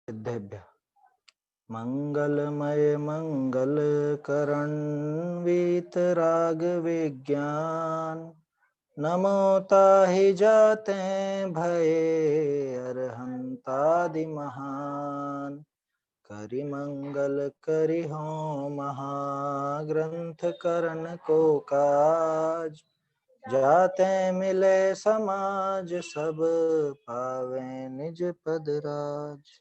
सिद्धेभ्य मंगलमय मंगल करण वीतराग विज्ञान नमो ताहि जाते भये अरहंतादि महान करि मंगल करि हो महाग्रंथ करण को काज जाते मिले समाज सब पावे निज पद राज।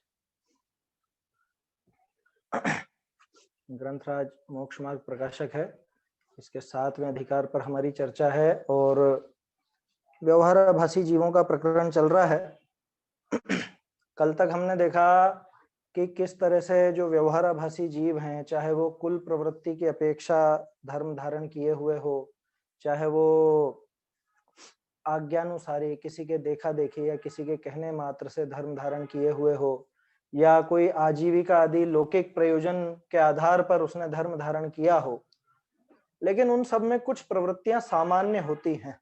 ग्रंथराज मोक्ष मार्ग प्रकाशक है, इसके 7वें अधिकार पर हमारी चर्चा है और व्यवहाराभासी जीवों का प्रकरण चल रहा है। कल तक हमने देखा कि किस तरह से जो व्यवहाराभासी जीव हैं, चाहे वो कुल प्रवृत्ति की अपेक्षा धर्म धारण किए हुए हो, चाहे वो आज्ञानुसारी किसी के देखा देखी या किसी के कहने मात्र से धर्म धारण किए हुए हो, या कोई आजीविका आदि लौकिक प्रयोजन के आधार पर उसने धर्म धारण किया हो, लेकिन उन सब में कुछ प्रवृत्तियां सामान्य होती हैं।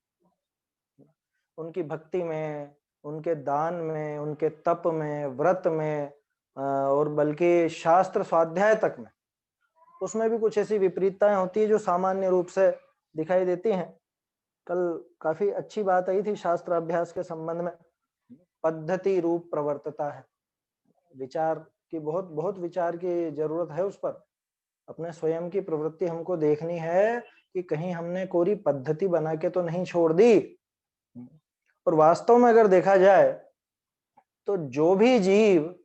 उनकी भक्ति में, उनके दान में, उनके तप में, व्रत में और बल्कि शास्त्र स्वाध्याय तक में, उसमें भी कुछ ऐसी विपरीतताएं होती है जो सामान्य रूप से दिखाई देती हैं। कल काफी अच्छी बात आई थी शास्त्र अभ्यास के संबंध में। पद्धति रूप प्रवर्तता है, विचार की बहुत बहुत विचार की जरूरत है उस पर। अपने स्वयं की प्रवृत्ति हमको देखनी है कि कहीं हमने कोई पद्धति बना के तो नहीं छोड़ दी। और वास्तव में अगर देखा जाए तो जो भी जीव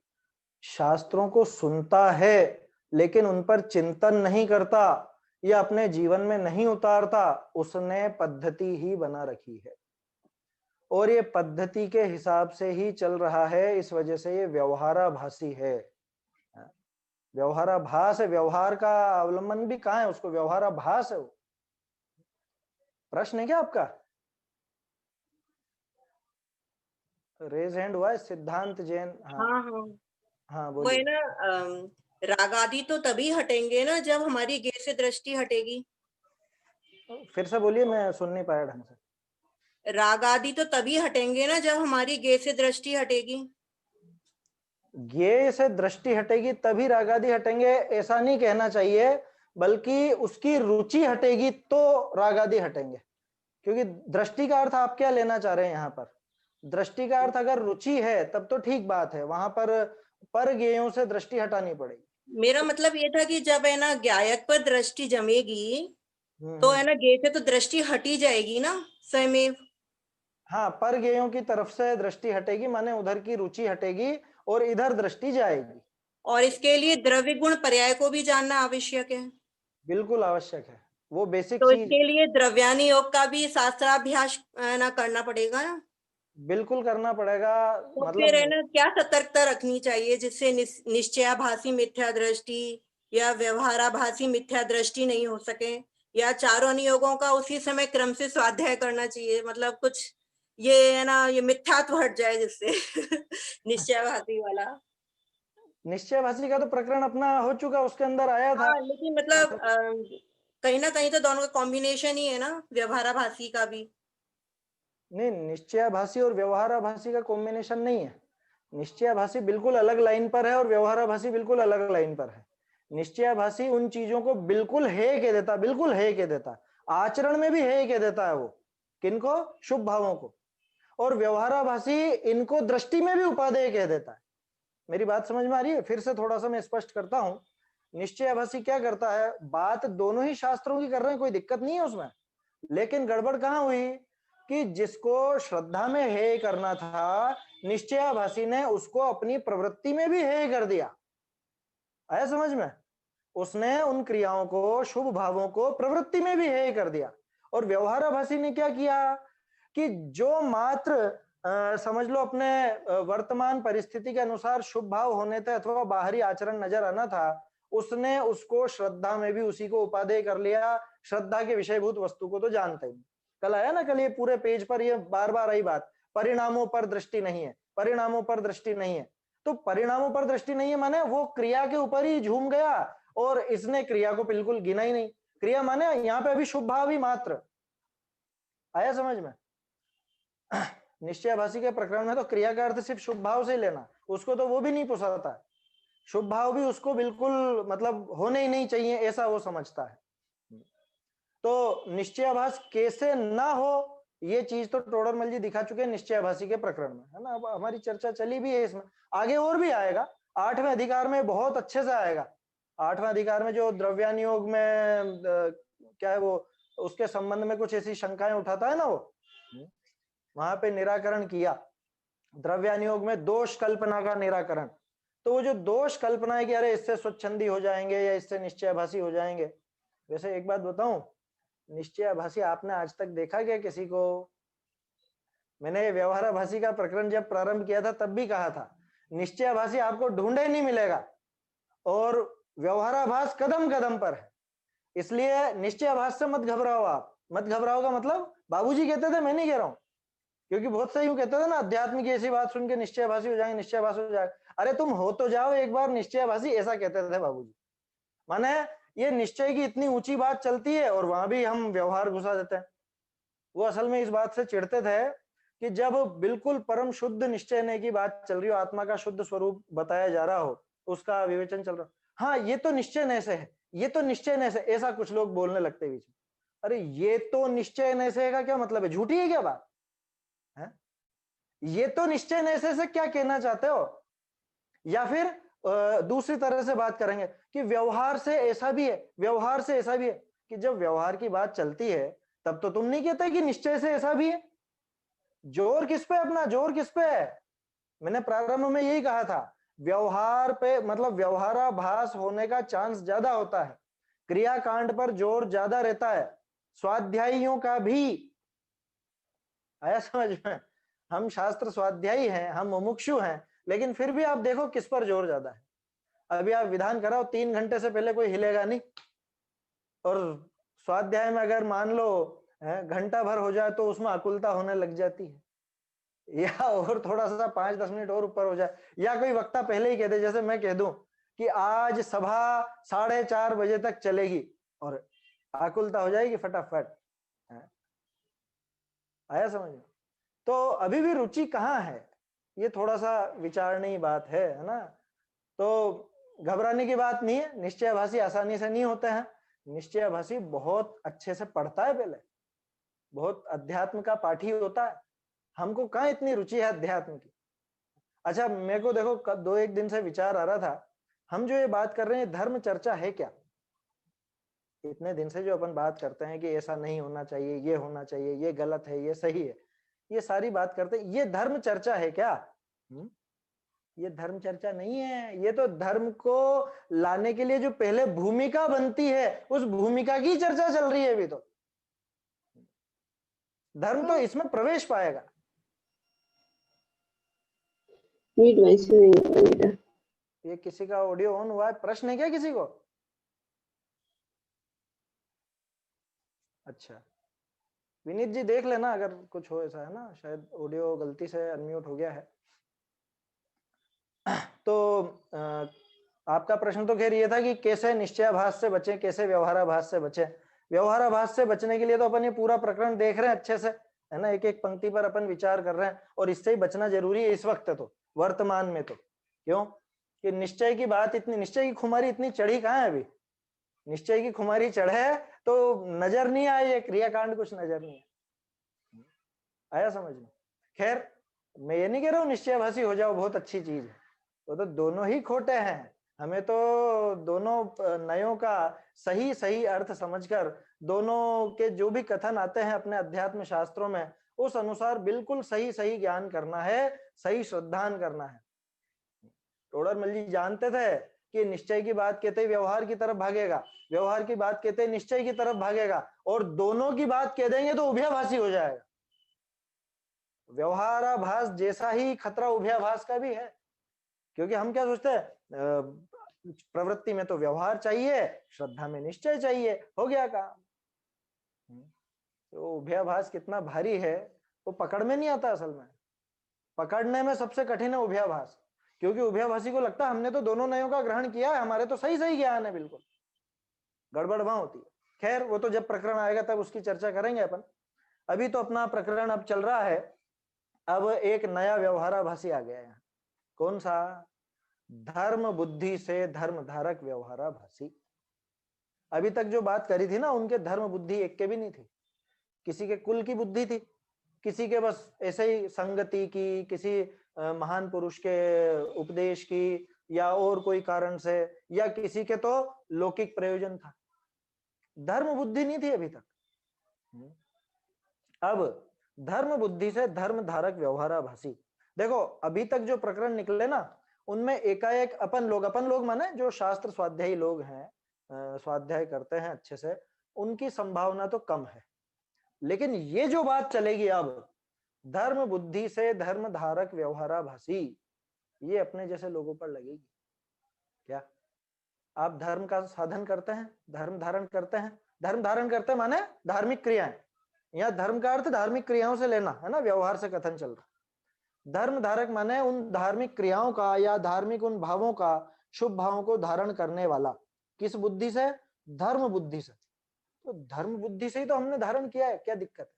शास्त्रों को सुनता है लेकिन उन पर चिंतन नहीं करता या अपने जीवन में नहीं उतारता, उसने पद्धति ही बना रखी है और ये पद्धति के हिसाब से ही चल रहा है। इस वजह से ये व्यवहाराभासी है। व्यवहाराभास है, व्यवहार का अवलंबन भी कहाँ है, उसको व्यवहाराभास है। वो प्रश्न है क्या आपका? रेज हैंड हुआ है सिद्धांत जैन। हाँ हाँ हाँ वो है बोलिए। ना, राग आदि तो तभी हटेंगे ना जब हमारी गेर से दृष्टि हटेगी। फिर से बोलिए, मैं सुन नहीं पाया ढंग से। राग आदि तो तभी हटेंगे ना जब हमारी गेर से दृष्टि हटेगी। ज्ञेय से दृष्टि हटेगी तभी राग आदि हटेंगे, ऐसा नहीं कहना चाहिए, बल्कि उसकी रुचि हटेगी तो राग आदि हटेंगे। क्योंकि दृष्टि का अर्थ आप क्या लेना चाह रहे हैं यहाँ पर? दृष्टि का अर्थ अगर रुचि है तब तो ठीक बात है, वहां पर ज्ञेयों से दृष्टि हटानी पड़ेगी। मेरा मतलब ये था कि जब है ना गायक पर दृष्टि जमेगी तो है हम्म। ना गेर से तो दृष्टि हटी जाएगी ना स्वयं। हाँ, पर ज्ञेयों की तरफ से दृष्टि हटेगी, माने उधर की रुचि हटेगी और इधर दृष्टि जाएगी। और इसके लिए द्रव्य गुण पर्याय को भी जानना आवश्यक है। बिल्कुल आवश्यक है, वो बेसिक तो चीज। इसके लिए द्रव्यानि योग का भी शास्त्राभ्यास ना करना पड़ेगा ना। बिल्कुल करना पड़ेगा। तो फिर है मतलब ना क्या सतर्कता रखनी चाहिए जिससे निश्चयाभासी मिथ्या दृष्टि या व्यवहाराभासी मिथ्या दृष्टि नहीं हो सके, या चारों नियोगों का उसी समय क्रम से स्वाध्याय करना चाहिए, मतलब कुछ ये है ना ये मिथ्यात्व हट जाए जिससे निश्चयाभासी वाला। निश्चयभाषी का तो प्रकरण अपना हो चुका, उसके अंदर आया था। हाँ लेकिन मतलब कहीं ना कहीं तो दोनों का कॉम्बिनेशन ही है ना व्यवहाराभासी का भी। नहीं, निश्चयाभासी और व्यवहाराभासी का कॉम्बिनेशन नहीं है। निश्चयाभासी बिल्कुल अलग लाइन पर है और व्यवहाराभासी बिल्कुल अलग लाइन पर है। निश्चयाभासी उन चीजों को बिल्कुल है कह देता, बिल्कुल है कह देता, आचरण में भी है कह देता है वो। किनको? शुभ भावों को। और व्यवहाराभासी इनको दृष्टि में भी उपादेय कह देता है। मेरी बात समझ में आ रही है? फिर से थोड़ा सा मैं स्पष्ट करता हूं। निश्चयाभासी क्या करता है, बात दोनों ही शास्त्रों की कर रहे हैं, कोई दिक्कत नहीं है उसमें, लेकिन गड़बड़ कहां हुई कि जिसको श्रद्धा में हे करना था, निश्चयाभासी ने उसको अपनी प्रवृत्ति में भी हे कर दिया। आया समझ में? उसने उन क्रियाओं को, शुभ भावों को प्रवृत्ति में भी हे कर दिया। और व्यवहाराभासी ने क्या किया कि जो मात्र समझ लो अपने वर्तमान परिस्थिति के अनुसार शुभ भाव होने थे अथवा बाहरी आचरण नजर आना था, उसने उसको श्रद्धा में भी उसी को उपादेय कर लिया। श्रद्धा के विषयभूत वस्तु को तो जानते ही। कल आया ना, कल ये पूरे पेज पर ये बार बार आई बात, परिणामों पर दृष्टि नहीं है, परिणामों पर दृष्टि नहीं है। तो परिणामों पर दृष्टि नहीं है माने वो क्रिया के ऊपर ही झूम गया और इसने क्रिया को बिल्कुल गिना ही नहीं। क्रिया माने यहाँ पे अभी शुभ भाव ही मात्र। आया समझ में? निश्चयाभासी के प्रकरण में तो क्रिया का अर्थ सिर्फ शुभ भाव से लेना, उसको तो वो भी नहीं पुसाता है, शुभ भाव भी उसको बिल्कुल मतलब होने ही नहीं चाहिए ऐसा वो समझता है। तो निश्चयाभास कैसे ना हो ये चीज तो टोडरमल जी दिखा चुके हैं निश्चयाभासी के प्रकरण में, है ना। अब हमारी चर्चा चली भी है इसमें, आगे और भी आएगा, 8वें अधिकार में बहुत अच्छे से आएगा। 8वें अधिकार में जो द्रव्यानुयोग में क्या है वो उसके संबंध में कुछ ऐसी शंकाएं उठाता है ना वो, वहां पे निराकरण किया द्रव्यानुयोग में दोष कल्पना का निराकरण। तो वो जो दोष कल्पना है कि अरे इससे स्वच्छंदी हो जाएंगे या इससे निश्चयाभासी हो जाएंगे, वैसे एक बात बताऊं, निश्चयाभासी आपने आज तक देखा क्या किसी को? मैंने व्यवहाराभासी का प्रकरण जब प्रारंभ किया था तब भी कहा था निश्चयाभासी आपको ढूंढे नहीं मिलेगा और व्यवहाराभास कदम कदम पर है, इसलिए निश्चयाभास से मत घबराओ। आप मत घबराओ का मतलब बाबूजी कहते थे, मैं नहीं कह रहा हूं, क्योंकि बहुत से यूं कहते थे ना अध्यात्म की ऐसी बात सुन के निश्चयाभासी हो जाएंगे, निश्चयाभास हो जाएगा। अरे तुम हो तो जाओ एक बार निश्चयाभासी, ऐसा कहते थे बाबूजी। माने ये निश्चय की इतनी ऊंची बात चलती है और वहां भी हम व्यवहार घुसा देते हैं। वो असल में इस बात से चिढ़ते थे कि जब बिल्कुल परम शुद्ध निश्चय की बात चल रही हो, आत्मा का शुद्ध स्वरूप बताया जा रहा हो, उसका विवेचन चल रहा हो, हाँ ये तो निश्चय से है, ये तो निश्चय से, ऐसा कुछ लोग बोलने लगते बीच में। अरे ये तो निश्चय से का क्या मतलब है? झूठी है क्या बात है? ये तो निश्चय से क्या कहना चाहते हो? या फिर दूसरी तरह से बात करेंगे कि व्यवहार से ऐसा भी है, व्यवहार से ऐसा भी है, कि जब व्यवहार की बात चलती है तब तो तुम नहीं कहते कि निश्चय से ऐसा भी है। जोर किस पे? अपना जोर किस पे है? मैंने प्रारंभ में यही कहा था, व्यवहार पे मतलब व्यवहाराभास होने का चांस ज्यादा होता है, क्रियाकांड पर जोर ज्यादा रहता है। स्वाध्यायियों का भी आया समझ में? हम शास्त्र स्वाध्यायी हैं, हम मुमुक्षु हैं, लेकिन फिर भी आप देखो किस पर जोर ज्यादा है। अभी आप विधान कराओ, 3 घंटे से पहले कोई हिलेगा नहीं, और स्वाध्याय में अगर मान लो घंटा भर हो जाए तो उसमें आकुलता होने लग जाती है, या और थोड़ा सा 5-10 मिनट और ऊपर हो जाए, या कोई वक्ता पहले ही कह दे, जैसे मैं कह दूं कि आज सभा 4:30 बजे तक चलेगी, और आकुलता हो जाएगी फटाफट। आया समझ में? तो अभी भी रुचि कहाँ है, ये थोड़ा सा विचारनीय बात है ना। तो घबराने की बात नहीं है, निश्चयाभासी आसानी से नहीं होते हैं। निश्चयाभासी बहुत अच्छे से पढ़ता है, पहले बहुत अध्यात्म का पाठी होता है। हमको कहाँ इतनी रुचि है अध्यात्म की। अच्छा मेरे को देखो 2-1 दिन से विचार आ रहा था, हम जो ये बात कर रहे हैं धर्म चर्चा है क्या? इतने दिन से जो अपन बात करते हैं कि ऐसा नहीं होना चाहिए, ये होना चाहिए, ये गलत है, ये सही है, ये सारी बात करते हैं, ये धर्म चर्चा है क्या? ये धर्म चर्चा नहीं है, ये तो धर्म को लाने के लिए जो पहले भूमिका बनती है उस भूमिका की चर्चा चल रही है अभी तो। धर्म तो इसमें प्रवेश पाएगा। ये किसी का ऑडियो ऑन हुआ है? प्रश्न है क्या किसी को? अच्छा विनीत जी देख लेना अगर कुछ हो ऐसा, है ना, शायद ऑडियो गलती से अनम्यूट हो गया है। तो आपका प्रश्न तो खैर ये था कि कैसे निश्चयाभास से बचें, कैसे व्यवहाराभास से बचें। व्यवहाराभास से बचने के लिए तो अपन ये पूरा प्रकरण देख रहे हैं अच्छे से, है ना, एक एक पंक्ति पर अपन विचार कर रहे हैं, और इससे ही बचना जरूरी है इस वक्त, तो वर्तमान में तो। क्यों कि निश्चय की बात इतनी, निश्चय की खुमारी इतनी चढ़ी कहाँ है अभी? निश्चय की खुमारी चढ़े तो नजर नहीं आए ये क्रियाकांड, कुछ नजर नहीं आया समझ में? खैर मैं ये नहीं कह रहा हूँ निश्चयभासी हो जाओ, बहुत अच्छी चीज है, तो दोनों ही खोटे हैं। हमें तो दोनों नयों का सही सही अर्थ समझकर, दोनों के जो भी कथन आते हैं अपने अध्यात्म शास्त्रों में, उस अनुसार बिल्कुल सही सही ज्ञान करना है, सही श्रद्धान करना है। टोडरमल जी जानते थे कि निश्चय की बात कहते ही व्यवहार की तरफ भागेगा, व्यवहार की बात कहते ही निश्चय की तरफ भागेगा, और दोनों की बात कह देंगे तो उभयाभासी हो जाएगा। व्यवहाराभास जैसा ही खतरा उभयाभास का भी है, क्योंकि हम क्या सोचते हैं प्रवृत्ति में तो व्यवहार चाहिए, श्रद्धा में निश्चय चाहिए, हो गया काम। तो उभयाभास कितना भारी है वो पकड़ में नहीं आता, असल में पकड़ने में सबसे कठिन है उभयाभास, क्योंकि उभयाभासी को लगता है हमने तो दोनों नयों का ग्रहण किया है, हमारे तो सही सही ज्ञान है, बिल्कुल गड़बड़ वहां होती है। खैर वो तो जब प्रकरण आएगा तब उसकी चर्चा करेंगे अपन। अभी तो अपना प्रकरण अब चल रहा है अब एक नया व्यवहाराभासी आ गया यहाँ। कौन सा? धर्म बुद्धि से धर्म धारक व्यवहाराभासी। अभी तक जो बात करी थी ना, उनके धर्म बुद्धि एक के भी नहीं थी। किसी के कुल की बुद्धि थी, किसी के बस ऐसे ही संगति की, किसी महान पुरुष के उपदेश की, या और कोई कारण से, या किसी के तो लौकिक प्रयोजन था। धर्म बुद्धि नहीं थी अभी तक। अब धर्म बुद्धि से धर्म धारक व्यवहाराभासी। देखो अभी तक जो प्रकरण निकले ना, उनमें एकाएक अपन लोग माने जो शास्त्र स्वाध्यायी लोग हैं, स्वाध्याय करते हैं अच्छे से, उनकी संभावना तो कम है। लेकिन ये जो बात चलेगी अब, धर्म बुद्धि से धर्म धारक व्यवहाराभासी, ये अपने जैसे लोगों पर लगेगी क्या? आप धर्म का साधन करते हैं, धर्म धारण करते हैं। धर्म धारण करते माने धार्मिक क्रियाएं, या धर्म का अर्थ धार्मिक क्रियाओं से लेना है ना, व्यवहार से कथन चल रहा। धर्म धारक माने उन धार्मिक क्रियाओं का या धार्मिक उन भावों का, शुभ भावों को धारण करने वाला। किस बुद्धि से? धर्म बुद्धि से। तो धर्म बुद्धि से ही तो हमने धारण किया है, क्या दिक्कत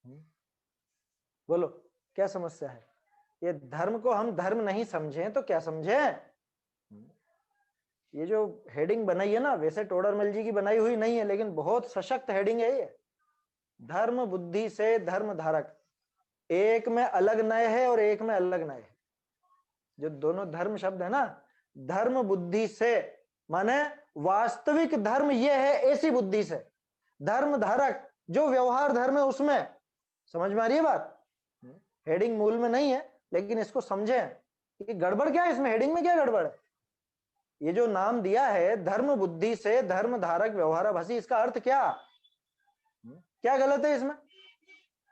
है? बोलो क्या समस्या है? ये धर्म को हम धर्म नहीं समझे तो क्या समझे? ये जो हेडिंग बनाई है ना, वैसे टोडरमल जी की बनाई हुई नहीं है, लेकिन बहुत सशक्त हेडिंग है ये। धर्म बुद्धि से धर्म धारक, एक में अलग नय है और एक में अलग नय है। जो दोनों धर्म शब्द है ना, धर्म बुद्धि से माने वास्तविक धर्म ये है ऐसी बुद्धि से। धर्म धारक जो व्यवहार धर्म है उसमें। समझ में आ रही है बात? हेडिंग मूल में नहीं है, लेकिन इसको समझे कि गड़बड़ क्या है इसमें, हेडिंग में क्या गड़बड़ है। ये जो नाम दिया है धर्म बुद्धि से धर्म धारक व्यवहाराभासी, इसका अर्थ क्या गलत है इसमें?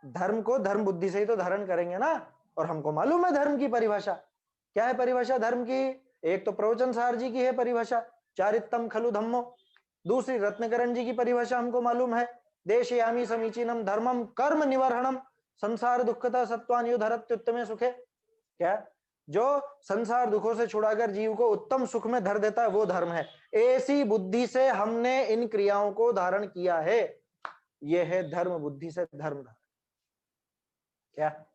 धर्म को धर्म बुद्धि से ही तो धारण करेंगे ना, और हमको मालूम है धर्म की परिभाषा क्या है। परिभाषा धर्म की एक तो प्रवचन सार जी की है परिभाषा, चारित्तम खलु धम्मो। दूसरी रत्नकरण जी की परिभाषा हमको मालूम है, देशयामी समीचीनम धर्मम कर्म निवर्हणम संसार दुखता सत्वान युधरत्युत्तमे सुखे। क्या? जो संसार दुखों से छुड़ाकर जीव को उत्तम सुख में धर देता है वो धर्म है। ऐसी बुद्धि से हमने इन क्रियाओं को धारण किया है, यह है धर्म बुद्धि से धर्म धारण। क्या?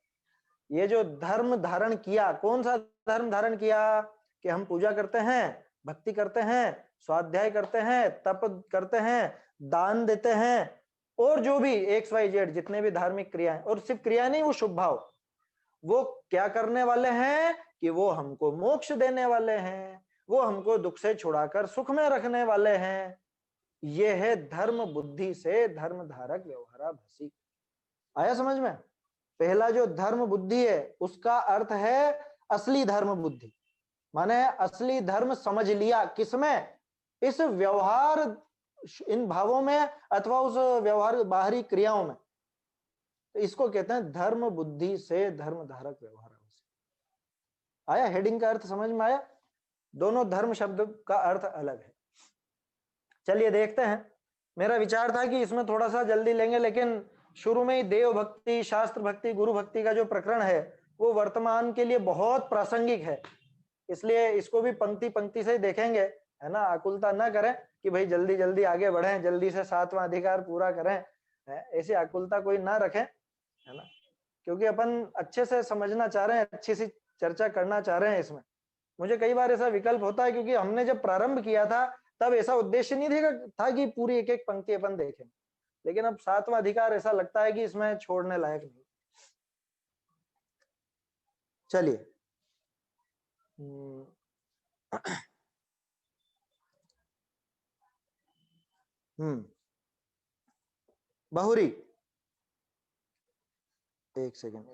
ये जो धर्म धारण किया, कौन सा धर्म धारण किया? कि हम पूजा करते हैं, भक्ति करते हैं, स्वाध्याय करते हैं, तप करते हैं, दान देते हैं, और जो भी XYZ जितने भी धार्मिक क्रियाएं, और सिर्फ क्रिया नहीं, वो शुभ भाव, वो क्या करने वाले हैं कि वो हमको मोक्ष देने वाले हैं, वो हमको दुख से छुड़ाकर सुख में रखने वाले हैं। ये है धर्म बुद्धि से धर्म धारक व्यवहाराभासी। आया समझ में? पहला जो धर्म बुद्धि है उसका अर्थ है असली धर्म बुद्धि, माने असली धर्म समझ लिया किसमें? इस व्यवहार, इन भावों में, अथवा उस व्यवहार बाहरी क्रियाओं में। तो इसको कहते हैं धर्म बुद्धि से धर्म धारक व्यवहाराभासी। आया हेडिंग का अर्थ समझ में आया? दोनों धर्म शब्द का अर्थ अलग है। चलिए देखते हैं। मेरा विचार था कि इसमें थोड़ा सा जल्दी लेंगे, लेकिन शुरू में ही देव भक्ति, शास्त्र भक्ति, गुरु भक्ति का जो प्रकरण है वो वर्तमान के लिए बहुत प्रासंगिक है, इसलिए इसको भी पंक्ति पंक्ति से ही देखेंगे, है ना। आकुलता ना करें कि भाई जल्दी जल्दी आगे बढ़ें, जल्दी से 7वां अधिकार पूरा करें, ऐसी आकुलता कोई ना रखें, है ना, क्योंकि अपन अच्छे से समझना चाह रहे हैं, अच्छी सी चर्चा करना चाह रहे हैं इसमें। मुझे कई बार ऐसा विकल्प होता है, क्योंकि हमने जब प्रारंभ किया था तब ऐसा उद्देश्य नहीं था कि पूरी एक एक पंक्ति अपन देखें, लेकिन अब 7वां अधिकार ऐसा लगता है कि इसमें छोड़ने लायक नहीं। चलिए बहुरी, एक सेकेंड,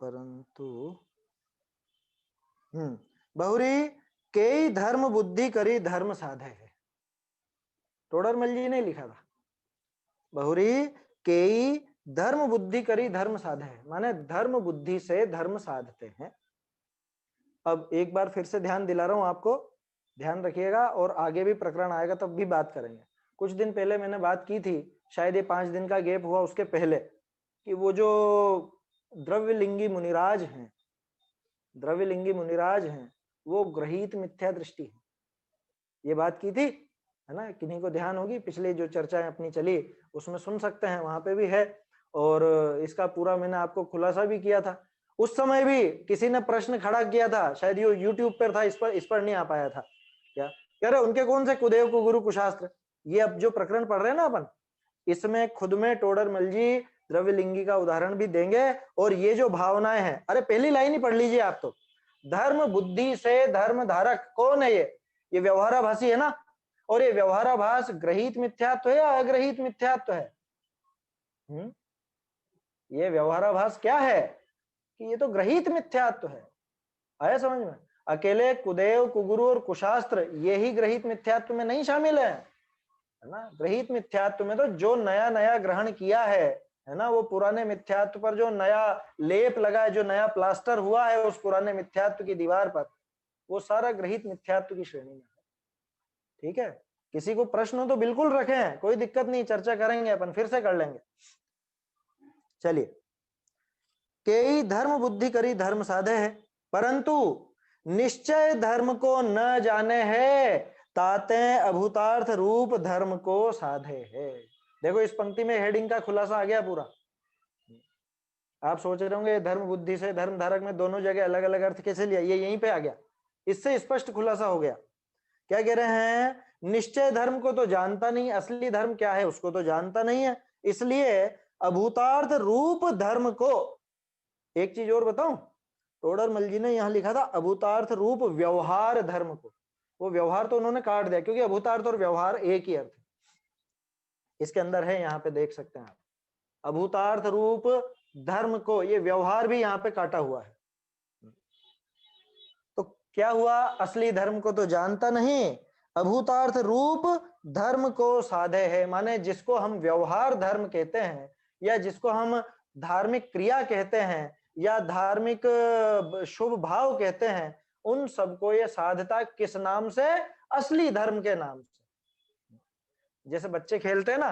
परंतु बहुरी कई धर्म बुद्धि करी धर्म साधे है। टोडरमल जी ने लिखा था, बहुरी कई धर्म बुद्धि करी धर्म साधे है, माने धर्म बुद्धि से धर्म साधते हैं। अब एक बार फिर से ध्यान दिला रहा हूं आपको, ध्यान रखिएगा, और आगे भी प्रकरण आएगा तब भी बात करेंगे। कुछ दिन पहले मैंने बात की थी, शायद ये 5 दिन का गैप हुआ उसके पहले, कि वो जो द्रव्यलिंगी मुनिराज हैं, द्रव्यलिंगी मुनिराज हैं, वो ग्रहित मिथ्या दृष्टि है, ये बात की थी, है ना। किन्हीं को ध्यान होगी, पिछली जो चर्चाएं अपनी चली उसमें सुन सकते हैं, वहां पे भी है। और इसका पूरा मैंने आपको खुलासा भी किया था। उस समय भी किसी ने प्रश्न खड़ा किया था, शायद ये यूट्यूब पर था, इस पर नहीं आ पाया था क्या, कह रहे उनके कौन से कुदेव कुगुरु कुशास्त्र। ये अब जो प्रकरण पढ़ रहे हैं ना अपन, इसमें खुद में टोडरमल जी द्रव्यलिंगी का उदाहरण भी देंगे। और ये जो भावनाएं हैं, अरे पहली लाइन ही पढ़ लीजिए आप तो, धर्म बुद्धि से धर्म धारक कौन है ये व्यवहाराभासी है ना। और ये व्यवहाराभास ग्रहित मिथ्यात्व है या अग्रहित मिथ्यात्व है? ये व्यवहाराभास क्या है कि ये तो ग्रहित मिथ्यात्व है। आया समझ में? अकेले कुदेव कुगुरु और कुशास्त्र ये ही ग्रहित मिथ्यात्व में नहीं शामिल है ना। ग्रहित मिथ्यात्व में तो जो नया नया ग्रहण किया है ना, वो पुराने मिथ्यात्व पर जो नया लेप लगा है, जो नया प्लास्टर हुआ है उस पुराने मिथ्यात्व की दीवार पर, वो सारा ग्रहित मिथ्यात्व की श्रेणी में है। ठीक है, किसी को प्रश्न हो तो बिल्कुल रखें, कोई दिक्कत नहीं, चर्चा करेंगे अपन, फिर से कर लेंगे। चलिए, कई धर्म बुद्धि करी धर्म साधे है, परंतु निश्चय धर्म को न जाने है, ताते अभूतार्थ रूप धर्म को साधे है। देखो इस पंक्ति में हेडिंग का खुलासा आ गया पूरा। आप सोच रहे होंगे धर्म बुद्धि से धर्म धारक में दोनों जगह अलग अलग अर्थ कैसे लिया, ये यहीं पे आ गया, इससे स्पष्ट खुलासा हो गया। क्या कह रहे हैं? निश्चय धर्म को तो जानता नहीं, असली धर्म क्या है उसको तो जानता नहीं है, इसलिए अभूतार्थ रूप धर्म को, एक चीज और बताऊं, टोडरमल जी ने यहां लिखा था अभूतार्थ रूप व्यवहार धर्म को, वो व्यवहार तो उन्होंने काट दिया क्योंकि अभूतार्थ और व्यवहार एक ही अर्थ है। इसके अंदर है, यहाँ पे देख सकते हैं आप, अभूतार्थ रूप धर्म को, ये व्यवहार भी यहाँ पे काटा हुआ है। तो क्या हुआ? असली धर्म को तो जानता नहीं, अभूतार्थ रूप धर्म को साधे है, माने जिसको हम व्यवहार धर्म कहते हैं या जिसको हम धार्मिक क्रिया कहते हैं या धार्मिक शुभ भाव कहते हैं, उन सबको ये साधता किस नाम से? असली धर्म के नाम से। जैसे बच्चे खेलते हैं ना,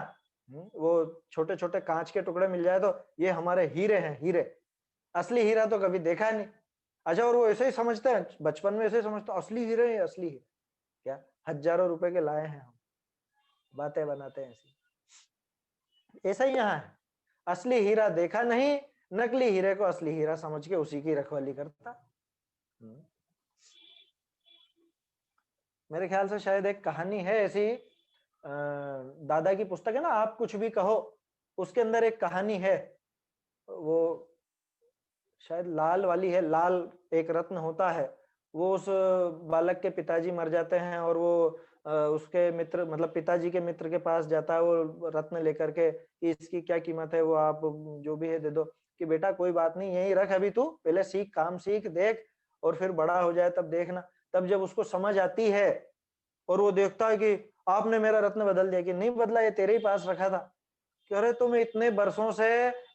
वो छोटे छोटे कांच के टुकड़े मिल जाए तो ये हमारे हीरे हैं, हीरे। असली हीरा तो कभी देखा नहीं। अच्छा, और वो ऐसे ही समझते हैं, बचपन में ऐसे ही समझते हैं असली हीरे हैं, असली हीरे क्या, हजारों रुपए के लाए हैं हम, बातें बनाते हैं ऐसी। ऐसा ही यहाँ है, असली हीरा देखा नहीं, नकली हीरे को असली हीरा समझ के उसी की रखवाली करता। मेरे ख्याल से शायद एक कहानी है ऐसी, दादा की पुस्तक है ना आप कुछ भी कहो, उसके अंदर एक कहानी है, वो शायद लाल वाली है। लाल एक रत्न होता है, वो उस बालक के पिताजी मर जाते हैं और वो उसके मित्र, मतलब पिताजी के मित्र के पास जाता है वो रत्न लेकर के कि इसकी क्या कीमत है, वो आप जो भी है दे दो। कि बेटा कोई बात नहीं, यही रख, अभी तू पहले सीख, काम सीख, देख, और फिर बड़ा हो जाए तब देखना। तब जब उसको समझ आती है और वो देखता है कि आपने मेरा रत्न बदल दिया, कि नहीं बदला, ये तेरे ही पास रखा था। कि अरे तुम इतने बरसों से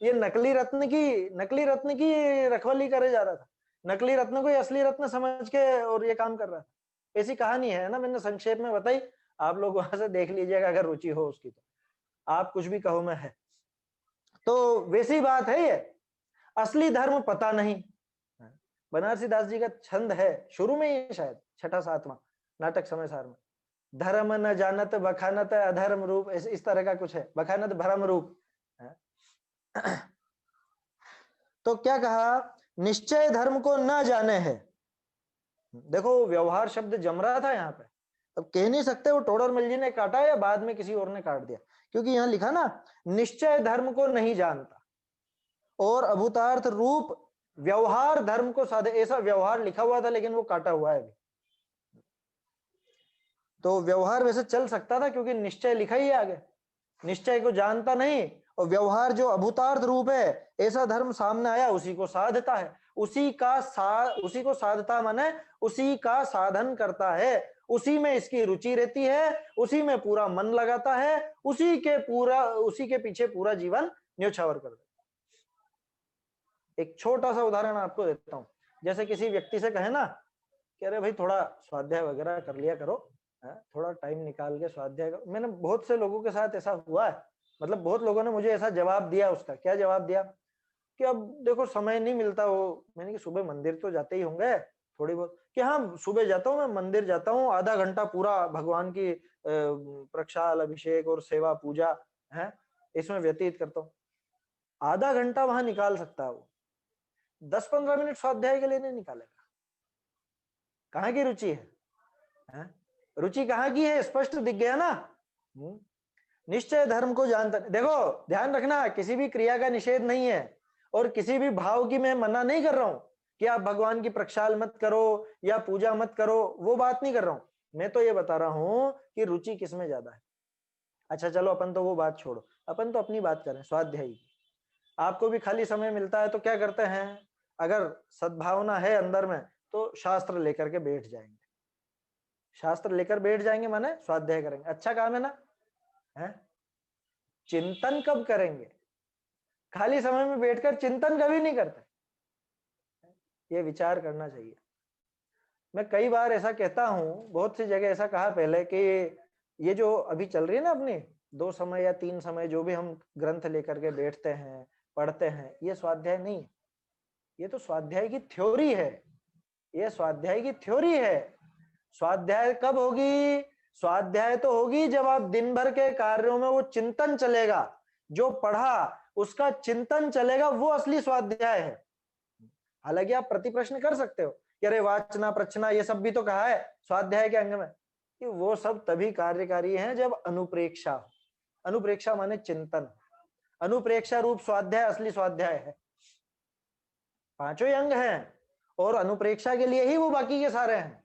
ये नकली रत्न की रखवाली करे जा रहा था, नकली रत्न को ये असली रत्न समझ के और ये काम कर रहा था। ऐसी कहानी है ना, मैंने संक्षेप में बताई, आप लोग वहां से देख लीजिएगा अगर रुचि हो उसकी तो। आप कुछ भी कहो मैं है, तो वैसी बात है ये, असली धर्म पता नहीं। बनारसी दास जी का छंद है शुरू में ही, शायद छठा सातवां नाटक समय सार में, धर्म न जानत बखानत अधर्म रूप, इस तरह का कुछ है, बखानत भरम रूप। तो क्या कहा? निश्चय धर्म को न जाने है। देखो व्यवहार शब्द जम रहा था यहाँ पे, अब कह नहीं सकते वो टोडरमल जी ने काटा या बाद में किसी और ने काट दिया, क्योंकि यहाँ लिखा ना निश्चय धर्म को नहीं जानता और अभूतार्थ रूप व्यवहार धर्म को साधे, ऐसा व्यवहार लिखा हुआ था लेकिन वो काटा हुआ है अभी। तो व्यवहार वैसे चल सकता था क्योंकि निश्चय लिखा ही है आगे, निश्चय को जानता नहीं, और व्यवहार जो अभूतार्थ रूप है ऐसा धर्म सामने आया, उसी को साधता है, उसी को साधता माने उसी का साधन करता है, उसी में इसकी रुचि रहती है, उसी में पूरा मन लगाता है, उसी के पीछे पूरा जीवन न्योछावर कर देता। एक छोटा सा उदाहरण आपको देता हूं, जैसे किसी व्यक्ति से कहे ना कि अरे भाई थोड़ा स्वाध्याय वगैरह कर लिया करो, थोड़ा टाइम निकाल के स्वाध्याय करो। मैंने बहुत से लोगों के साथ ऐसा हुआ है, मतलब बहुत लोगों ने मुझे ऐसा जवाब दिया। उसका क्या जवाब दिया कि अब देखो समय नहीं मिलता। वो मैंने कि सुबह मंदिर तो जाते ही होंगे थोड़ी बहुत, कि हाँ सुबह जाता हूँ, मैं मंदिर जाता हूँ, आधा घंटा पूरा भगवान की प्रक्षाल अभिषेक और सेवा पूजा है इसमें व्यतीत करता हूँ। आधा घंटा वहां निकाल सकता है वो, 10-15 मिनट स्वाध्याय के लिए नहीं निकालेगा। कहाँ की रुचि है? रुचि कहाँ की है? स्पष्ट दिख गया ना। निश्चय धर्म को जानता, देखो ध्यान रखना, किसी भी क्रिया का निषेध नहीं है और किसी भी भाव की मैं मना नहीं कर रहा हूं कि आप भगवान की प्रक्षाल मत करो या पूजा मत करो, वो बात नहीं कर रहा हूं। मैं तो ये बता रहा हूं कि रुचि किसमें ज्यादा है। अच्छा चलो अपन तो वो बात छोड़ो, अपन तो अपनी बात करें स्वाध्याय की। आपको भी खाली समय मिलता है तो क्या करते हैं? अगर सद्भावना है अंदर में तो शास्त्र लेकर के बैठ जाएंगे। शास्त्र लेकर बैठ जाएंगे माने स्वाध्याय करेंगे। अच्छा काम है ना? है? चिंतन कब करेंगे? खाली समय में बैठकर चिंतन कभी नहीं करते। ये विचार करना चाहिए। मैं कई बार ऐसा कहता हूं, बहुत सी जगह ऐसा कहा पहले कि ये जो अभी चल रही है ना अपनी 2 समय या 3 समय जो भी हम ग्रंथ लेकर के बैठते हैं पढ़ते हैं, ये स्वाध्याय नहीं है। ये तो स्वाध्याय की थ्योरी है। ये स्वाध्याय की थ्योरी है। स्वाध्याय कब होगी? स्वाध्याय तो होगी जब आप दिन भर के कार्यों में वो चिंतन चलेगा, जो पढ़ा उसका चिंतन चलेगा, वो असली स्वाध्याय है। हालांकि आप प्रति प्रश्न कर सकते हो कि अरे वाचना प्रचना ये सब भी तो कहा है स्वाध्याय के अंग में, कि वो सब तभी कार्यकारी हैं जब अनुप्रेक्षा हो। अनुप्रेक्षा माने चिंतन। अनुप्रेक्षा रूप स्वाध्याय असली स्वाध्याय है। 5 ही अंग हैं और अनुप्रेक्षा के लिए ही वो बाकी के सारे हैं।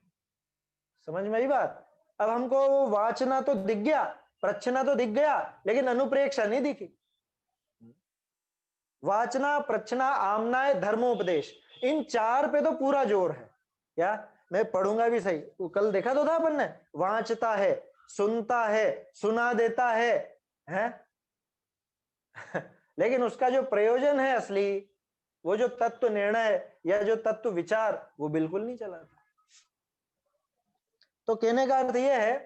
समझ में आई बात? अब हमको वाचना तो दिख गया, प्रच्छना तो दिख गया, लेकिन अनुप्रेक्षा नहीं दिखी। वाचना प्रच्छना आमनाय धर्मोपदेश, इन 4 पे तो पूरा जोर है। क्या मैं पढ़ूंगा भी सही, तो कल देखा तो था अपन ने, वांचता है, सुनता है, सुना देता है? लेकिन उसका जो प्रयोजन है असली, वो जो तत्व निर्णय या जो तत्व विचार, वो बिल्कुल नहीं चला। तो कहने का अर्थ यह है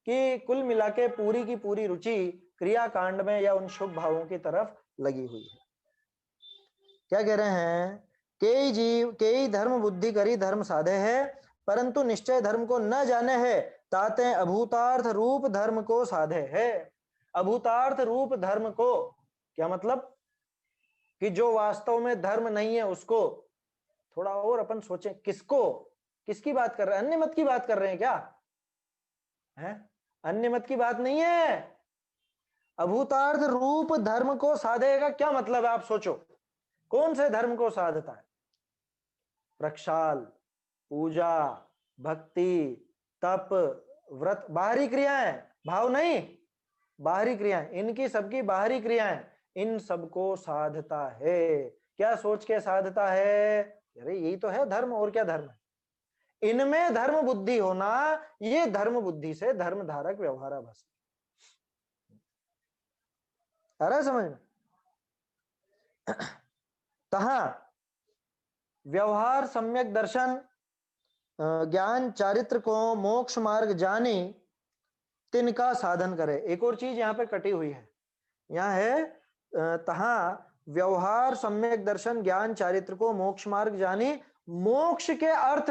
कि कुल मिला के पूरी की पूरी रुचि क्रिया कांड में या उन शुभ भावों की तरफ लगी हुई है। क्या कह रहे हैं? कई जीव कई धर्म बुद्धि करी धर्म साधे है, परंतु निश्चय धर्म को न जाने है, ताते अभूतार्थ रूप धर्म को साधे है। अभूतार्थ रूप धर्म को क्या मतलब? कि जो वास्तव में धर्म नहीं है उसको। थोड़ा और अपन सोचें, किसको, किसकी बात कर रहे हैं? अन्य मत की बात कर रहे हैं क्या? है? अन्य मत की बात नहीं है। अभूतार्थ रूप धर्म को साधेगा क्या मतलब है? आप सोचो, कौन से धर्म को साधता है? प्रक्षाल, पूजा, भक्ति, तप, व्रत, बाहरी क्रियाएं, भाव नहीं, बाहरी क्रियाएं, इनकी सबकी बाहरी क्रियाएं, इन सबको साधता है। क्या सोच के साधता है? अरे यही तो है धर्म, और क्या धर्म है? इनमें धर्म बुद्धि होना, ये धर्म बुद्धि से धर्म धारक व्यवहाराभासी। आ रहा है समझ में? तहा व्यवहार सम्यक दर्शन ज्ञान चारित्र को मोक्ष मार्ग जाने तिनका साधन करे। एक और चीज यहाँ पे कटी हुई है, यहाँ है तहा व्यवहार सम्यक दर्शन ज्ञान चारित्र को मोक्ष मार्ग जाने। मोक्ष के अर्थ,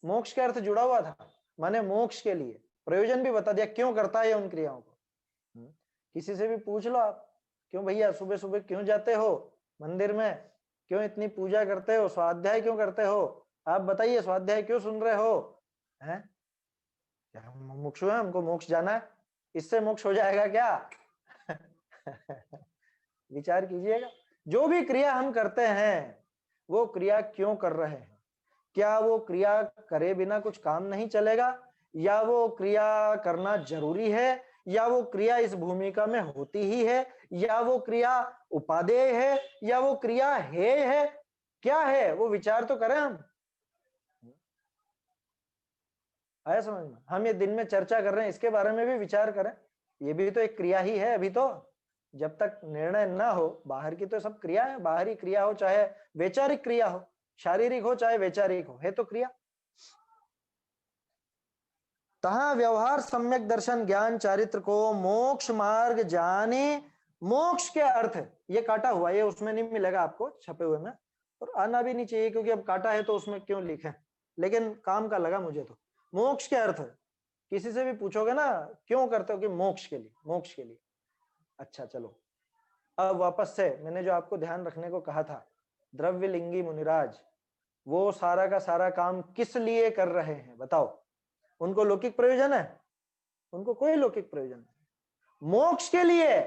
मोक्ष के अर्थ जुड़ा हुआ था, माने मोक्ष के लिए प्रयोजन भी बता दिया, क्यों करता है उन क्रियाओं को। किसी से भी पूछ लो आप, क्यों भैया सुबह सुबह क्यों जाते हो मंदिर में, क्यों इतनी पूजा करते हो, स्वाध्याय क्यों करते हो, आप बताइए स्वाध्याय क्यों सुन रहे हो? हैं? हम मुमुक्षु हैं, हमको मोक्ष जाना है, इससे मोक्ष हो जाएगा क्या? विचार कीजिएगा, जो भी क्रिया हम करते हैं वो क्रिया क्यों कर रहे हैं? क्या वो क्रिया करे बिना कुछ काम नहीं चलेगा, या वो क्रिया करना जरूरी है, या वो क्रिया इस भूमिका में होती ही है, या वो क्रिया उपादेय है, या वो क्रिया है? क्या है वो? विचार तो करें हम। आया समझ में? हम ये दिन में चर्चा कर रहे हैं, इसके बारे में भी विचार करें। ये भी तो एक क्रिया ही है। अभी तो जब तक निर्णय ना हो, बाहर की तो सब क्रिया है, बाहरी क्रिया हो चाहे वैचारिक क्रिया हो, शारीरिक हो चाहे वैचारिक हो, है तो क्रिया। तहा व्यवहार सम्यक दर्शन ज्ञान चारित्र को मोक्ष मार्ग जाने। मोक्ष के अर्थ, ये काटा हुआ, ये उसमें नहीं मिलेगा आपको छपे हुए में, और आना भी नहीं चाहिए क्योंकि अब काटा है तो उसमें क्यों लिखे, लेकिन काम का लगा मुझे तो। मोक्ष के अर्थ किसी से भी पूछोगे ना, क्यों करते हो? कि मोक्ष के लिए, मोक्ष के लिए। अच्छा चलो, अब वापस से मैंने जो आपको ध्यान रखने को कहा था, द्रव्य लिंगी मुनिराज वो सारा का सारा काम किस लिए कर रहे हैं बताओ? उनको लौकिक प्रयोजन है? उनको कोई लौकिक प्रयोजन नहीं, मोक्ष के लिए।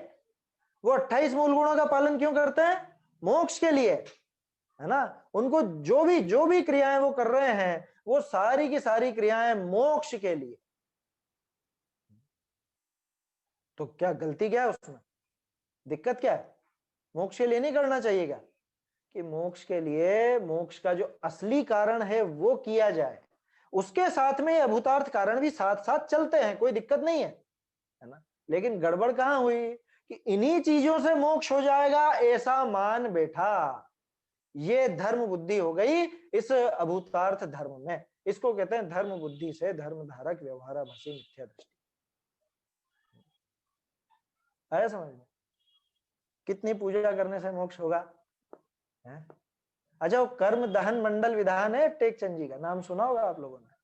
वो 28 मूल गुणों का पालन क्यों करते हैं? मोक्ष के लिए, है ना। उनको जो भी क्रियाएं वो कर रहे हैं वो सारी की सारी क्रियाएं मोक्ष के लिए। तो क्या गलती क्या है उसमें? दिक्कत क्या है? मोक्ष के लिए नहीं करना चाहिए क्या? कि मोक्ष के लिए, मोक्ष का जो असली कारण है वो किया जाए, उसके साथ में अभूतार्थ कारण भी साथ साथ चलते हैं, कोई दिक्कत नहीं है ना। लेकिन गड़बड़ कहां हुई कि इन्हीं चीजों से मोक्ष हो जाएगा ऐसा मान बैठा, ये धर्म बुद्धि हो गई इस अभूतार्थ धर्म में। इसको कहते हैं धर्म बुद्धि से धर्म धारक व्यवहाराभासी मिथ्या दृष्टि। आया समझ में? कितनी पूजा करने से मोक्ष होगा है? अच्छा, वो कर्म दहन मंडल विधान है टेकचंद जी का, नाम सुना होगा आप लोगों ने।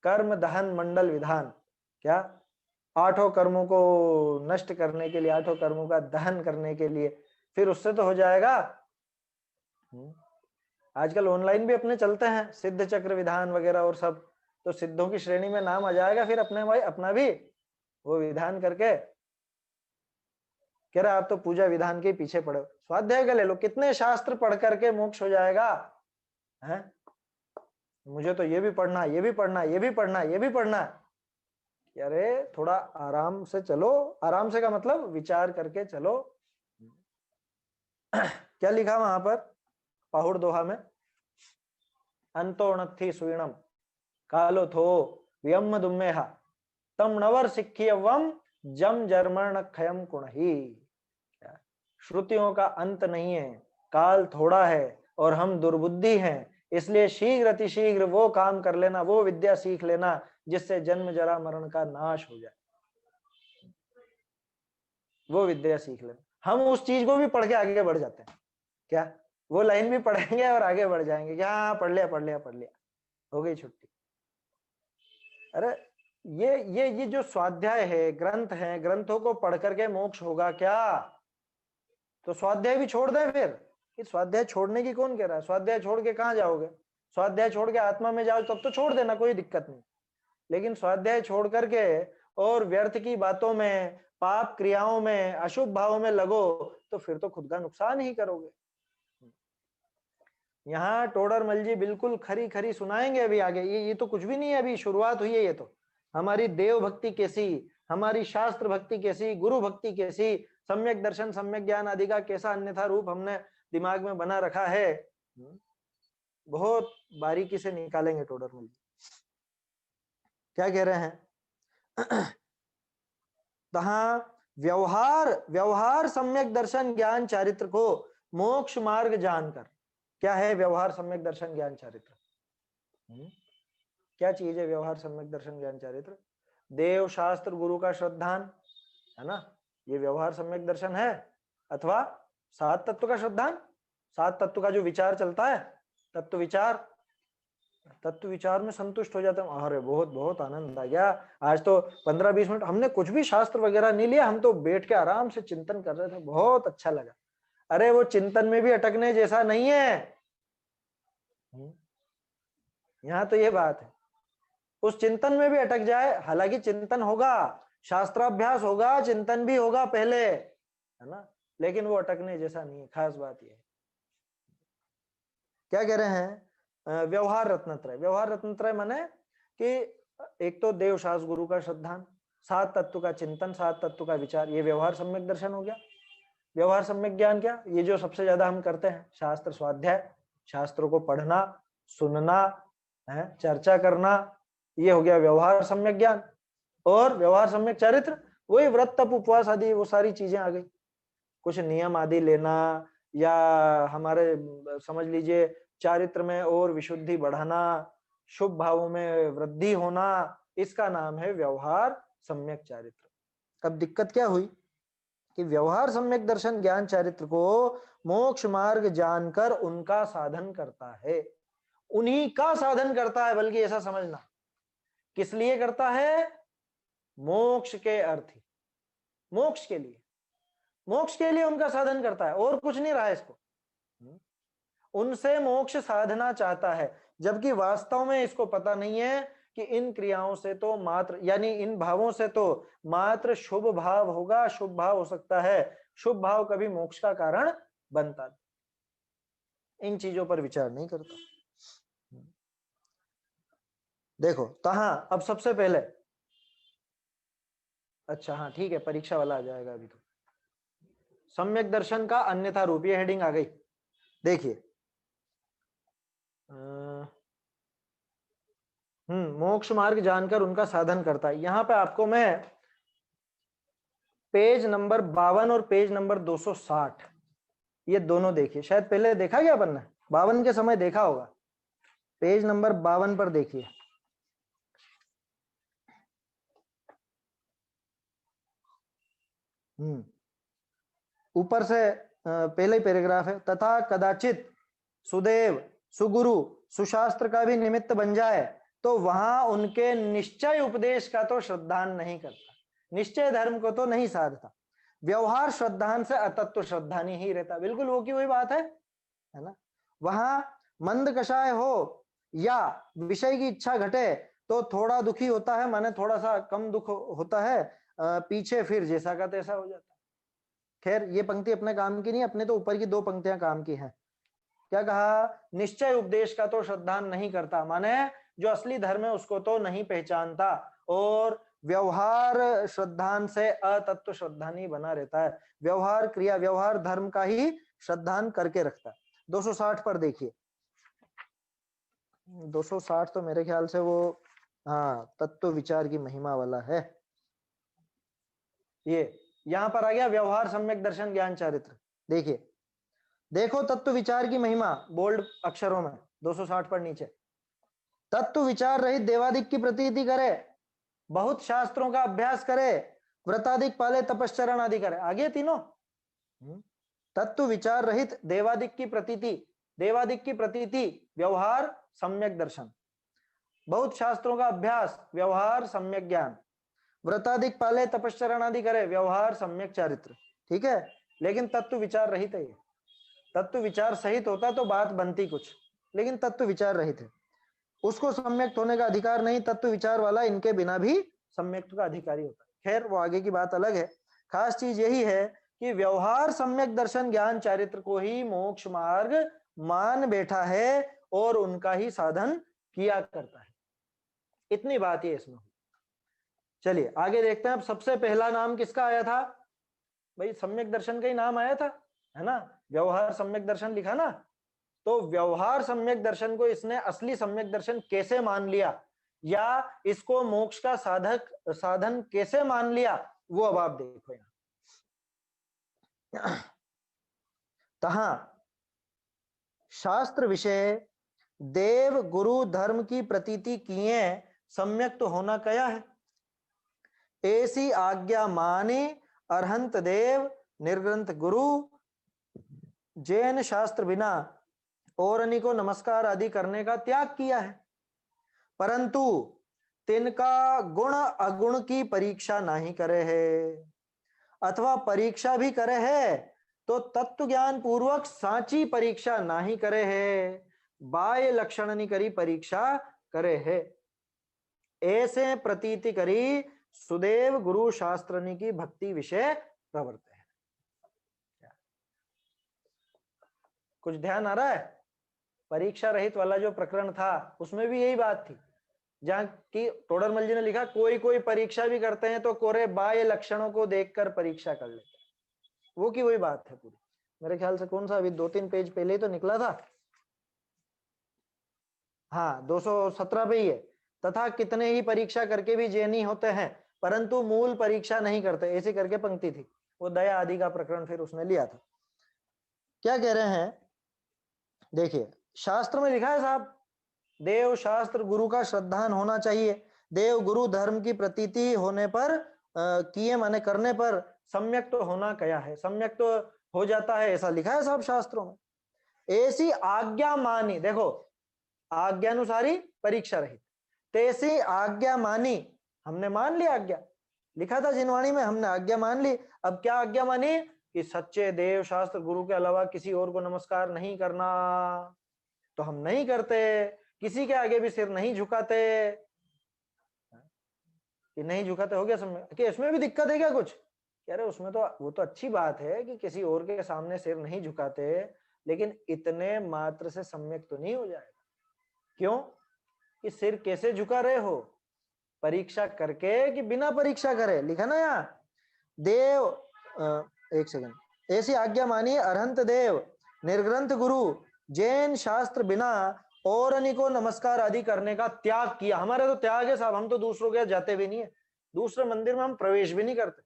कर्म दहन मंडल विधान, क्या 8 कर्मों को नष्ट करने के लिए, 8 कर्मों का दहन करने के लिए, फिर उससे तो हो जाएगा। आजकल ऑनलाइन भी अपने चलते हैं सिद्ध चक्र विधान वगैरह और सब, तो सिद्धों की श्रेणी में नाम आ जाएगा फिर अपने भाई अपना भी वो विधान करके। कह रहा आप तो पूजा विधान के पीछे पड़े हो, स्वाध्याय का ले लो, कितने शास्त्र पढ़ करके मोक्ष हो जाएगा है? मुझे तो ये भी पढ़ना, ये भी पढ़ना, ये भी पढ़ना, ये भी पढ़ना। अरे थोड़ा आराम से चलो, आराम से का मतलब विचार करके चलो। क्या लिखा वहां पर पाहुड़ दोहा में? अंतोणथी सुवीणम कालो थो व्यम दुम्मेहा तम नवर सिक्खियवम जम जर्मण खयम कुणही। श्रुतियों का अंत नहीं है, काल थोड़ा है और हम दुर्बुद्धि हैं, इसलिए शीघ्र अतिशीघ्र वो काम कर लेना, वो विद्या सीख लेना जिससे जन्म जरा मरण का नाश हो जाए। वो विद्या सीख लेना। हम उस चीज को भी पढ़ के आगे बढ़ जाते हैं, क्या वो लाइन भी पढ़ेंगे और आगे बढ़ जाएंगे, क्या पढ़ लिया पढ़ लिया पढ़ लिया, हो गई छुट्टी। अरे ये जो स्वाध्याय है, ग्रंथ है, ग्रंथों को पढ़ करके मोक्ष होगा क्या? तो स्वाध्याय भी छोड़ दे फिर। कि स्वाध्याय छोड़ने की कौन कह रहा है? स्वाध्याय छोड़ के कहाँ जाओगे? स्वाध्याय छोड़ के आत्मा में जाओ तब तो छोड़ देना, कोई दिक्कत नहीं। लेकिन स्वाध्याय छोड़ करके और व्यर्थ की बातों में, पाप क्रियाओं में, अशुभ भावों में लगो तो फिर तो खुद का नुकसान ही करोगे। यहाँ टोडरमल जी बिल्कुल खरी खरी सुनाएंगे अभी आगे। ये तो कुछ भी नहीं है, अभी शुरुआत हुई है। ये तो हमारी देव भक्ति कैसी, हमारी शास्त्र भक्ति कैसी, गुरु भक्ति कैसी, सम्यक दर्शन सम्यक ज्ञान आदि का कैसा अन्यथा रूप हमने दिमाग में बना रखा है, बहुत बारीकी से निकालेंगे टोडरमल जी। क्या कह रहे हैं? तहा व्यवहार सम्यक दर्शन ज्ञान चारित्र को मोक्ष मार्ग जानकर। क्या है व्यवहार सम्यक दर्शन ज्ञान चारित्र? क्या चीज है व्यवहार सम्यक दर्शन ज्ञान चारित्र? देव शास्त्र गुरु का श्रद्धान, है ना, ये व्यवहार सम्यक दर्शन है। अथवा 7 तत्व का श्रद्धान, 7 तत्व का जो विचार चलता है, तत्व विचार में संतुष्ट हो जाते हैं। अरे बहुत बहुत आनंद आ गया, आज तो 15-20 मिनट हमने कुछ भी शास्त्र वगैरह नहीं लिया, हम तो बैठ के आराम से चिंतन कर रहे थे, बहुत अच्छा लगा। अरे वो चिंतन में भी अटकने जैसा नहीं है, यहाँ तो ये बात है। उस चिंतन में भी अटक जाए, हालांकि चिंतन होगा, शास्त्राभ्यास होगा, चिंतन भी होगा पहले, है ना, लेकिन वो अटकने जैसा नहीं है। खास बात ये है। क्या कह रहे हैं? व्यवहार रत्नत्रय। व्यवहार रत्नत्रय माने कि एक तो देव शास्त्र गुरु का श्रद्धान, 7 तत्व का चिंतन, 7 तत्व का विचार, ये व्यवहार सम्यक दर्शन हो गया। व्यवहार सम्यक ज्ञान क्या? ये जो सबसे ज्यादा हम करते हैं, शास्त्र स्वाध्याय, शास्त्रों को पढ़ना, सुनना है, चर्चा करना, ये हो गया व्यवहार सम्यक ज्ञान। और व्यवहार सम्यक चरित्र, वही व्रत तप उपवास आदि वो सारी चीजें आ गई। कुछ नियम आदि लेना, या हमारे समझ लीजिए चारित्र में और विशुद्धि बढ़ाना, शुभ भावों में वृद्धि होना, इसका नाम है व्यवहार सम्यक चारित्र। अब दिक्कत क्या हुई कि व्यवहार सम्यक दर्शन ज्ञान चारित्र को मोक्ष मार्ग जानकर उनका साधन करता है, उन्हीं का साधन करता है, बल्कि ऐसा समझना। किस लिए करता है? मोक्ष के अर्थ, मोक्ष के लिए। मोक्ष के लिए उनका साधन करता है और कुछ नहीं रहा है इसको, उनसे मोक्ष साधना चाहता है, जबकि वास्तव में इसको पता नहीं है कि इन क्रियाओं से तो मात्र, यानी इन भावों से तो मात्र शुभ भाव होगा, शुभ भाव हो सकता है, शुभ भाव कभी मोक्ष का कारण बनता नहीं। इन चीजों पर विचार नहीं करता। देखो तहां अब सबसे पहले, अच्छा हाँ ठीक है, परीक्षा वाला आ जाएगा अभी तो। सम्यक दर्शन का अन्यथा रूप, ये हेडिंग आ गई। देखिए मोक्ष मार्ग जानकर उनका साधन करता है। यहां पे आपको मैं पेज नंबर 52 और पेज नंबर 260, ये दोनों देखिए, शायद पहले देखा क्या अपन ने, 52 के समय देखा होगा, पेज नंबर 52 पर देखिए। ऊपर से पहले ही पैराग्राफ है, तथा कदाचित सुदेव सुगुरु सुशास्त्र का भी निमित्त बन जाए तो वहां उनके निश्चय उपदेश का तो श्रद्धान नहीं करता, निश्चय धर्म को तो नहीं साधता, व्यवहार श्रद्धान से अतत्व श्रद्धानी ही रहता। बिल्कुल वो की वही बात है ना। वहां मंद कषाय हो या विषय की इच्छा घटे तो थोड़ा दुखी होता है, माने थोड़ा सा कम दुख होता है, पीछे फिर जैसा का तैसा हो जाता है। खैर ये पंक्ति अपने काम की नहीं, अपने तो ऊपर की 2 पंक्तियां काम की हैं। क्या कहा, निश्चय उपदेश का तो श्रद्धान नहीं करता, माने जो असली धर्म है उसको तो नहीं पहचानता, और व्यवहार श्रद्धान से अतत्व श्रद्धानी बना रहता है, व्यवहार क्रिया व्यवहार धर्म का ही श्रद्धान करके रखता है। 260 पर देखिए, 260 तो मेरे ख्याल से वो हाँ तत्व विचार की महिमा वाला है। ये यहां पर आ गया व्यवहार सम्यक दर्शन ज्ञान चारित्र। देखिए, देखो तत्व विचार की महिमा, बोल्ड अक्षरों में 260 पर नीचे, तत्व विचार रहित देवादिक की प्रतीति करे, बहुत शास्त्रों का अभ्यास करे, व्रतादिक पाले, तपश्चरण आदि करे। आगे तीनों, तत्व विचार रहित देवादिक की प्रतीति, देवादिक की प्रतीति व्यवहार सम्यक दर्शन, बहुत शास्त्रों का अभ्यास व्यवहार सम्यक ज्ञान, व्रतादिक पाले, तपश्चरण आदि करे व्यवहार सम्यक चारित्र। ठीक है, लेकिन तत्व विचार रहित है। तत्व विचार सहित होता तो बात बनती कुछ, लेकिन तत्व विचार रहित है, उसको सम्यक्त होने का अधिकार नहीं। तत्व विचार वाला इनके बिना भी सम्यक्त का अधिकारी होता है। खैर वो आगे की बात अलग है। खास चीज यही है कि व्यवहार सम्यक दर्शन ज्ञान चारित्र को ही मोक्ष मार्ग मान बैठा है और उनका ही साधन किया करता है। इतनी बात है इसमें। चलिए आगे देखते हैं। अब सबसे पहला नाम किसका आया था भाई, सम्यक दर्शन का ही नाम आया था, है ना, व्यवहार सम्यक दर्शन लिखा ना। तो व्यवहार सम्यक दर्शन को इसने असली सम्यक दर्शन कैसे मान लिया, या इसको मोक्ष का साधन कैसे मान लिया, वो अब आप देखो। यहाँ तहां शास्त्र विषय देव गुरु धर्म की प्रतीति किए सम्यक तो होना कया है, ऐसी आज्ञा माने अरहंत देव निर्ग्रंथ गुरु जैन शास्त्र बिना और अन्य को नमस्कार आदि करने का त्याग किया है, परंतु तिनका गुण अगुण की परीक्षा नहीं करे है, अथवा परीक्षा भी करे है तो तत्व ज्ञान पूर्वक साची परीक्षा नहीं करे है, बाह्य लक्षण नहीं करी परीक्षा करे है। ऐसे प्रतीति करी सुदेव गुरु शास्त्रनी की भक्ति विषय प्रवर्त है। कुछ ध्यान आ रहा है? परीक्षा रहित वाला जो प्रकरण था उसमें भी यही बात थी, जहां की टोडरमल जी ने लिखा कोई कोई परीक्षा भी करते हैं तो कोरे बाह्य लक्षणों को देखकर परीक्षा कर लेते हैं, वो की वही बात है पूरी। मेरे ख्याल से कौन सा अभी 2-3 पेज पहले ही तो निकला था, हाँ 217 पे ही है। तथा कितने ही परीक्षा करके भी जैनी होते हैं परंतु मूल परीक्षा नहीं करते, ऐसी करके पंक्ति थी। वो दया आदि का प्रकरण फिर उसने लिया था। क्या कह रहे हैं देखिए, शास्त्र में लिखा है साहब, देव शास्त्र गुरु का श्रद्धान होना चाहिए, देव गुरु धर्म की प्रतीति होने पर किए माने करने पर सम्यक तो होना कया है, सम्यक तो हो जाता है, ऐसा लिखा है साहब शास्त्रों में। ऐसी आज्ञा मानी, देखो आज्ञानुसारी परीक्षा रही, तैसी आज्ञा मानी, हमने मान ली आज्ञा, लिखा था जिनवाणी में, हमने आज्ञा मान ली। अब क्या आज्ञा मानी, कि सच्चे देव शास्त्र गुरु के अलावा किसी और को नमस्कार नहीं करना, तो हम नहीं करते, किसी के आगे भी सिर नहीं झुकाते। कि नहीं झुकाते, हो गया समझ कि इसमें भी दिक्कत है क्या कुछ? कह रहे उसमें तो वो तो अच्छी बात है कि किसी और के सामने सिर नहीं झुकाते, लेकिन इतने मात्र से सम्यक तो नहीं हो जाएगा। क्यों? कि सिर कैसे झुका रहे हो, परीक्षा करके कि बिना परीक्षा करे? लिखा ना यहाँ, देव एक सेकंड, ऐसी आज्ञा मानिए अरहंत देव निर्ग्रंथ गुरु जैन शास्त्र बिना और को नमस्कार आदि करने का त्याग किया। हमारे तो त्याग है साहब, हम तो दूसरों के जाते भी नहीं है, दूसरे मंदिर में हम प्रवेश भी नहीं करते।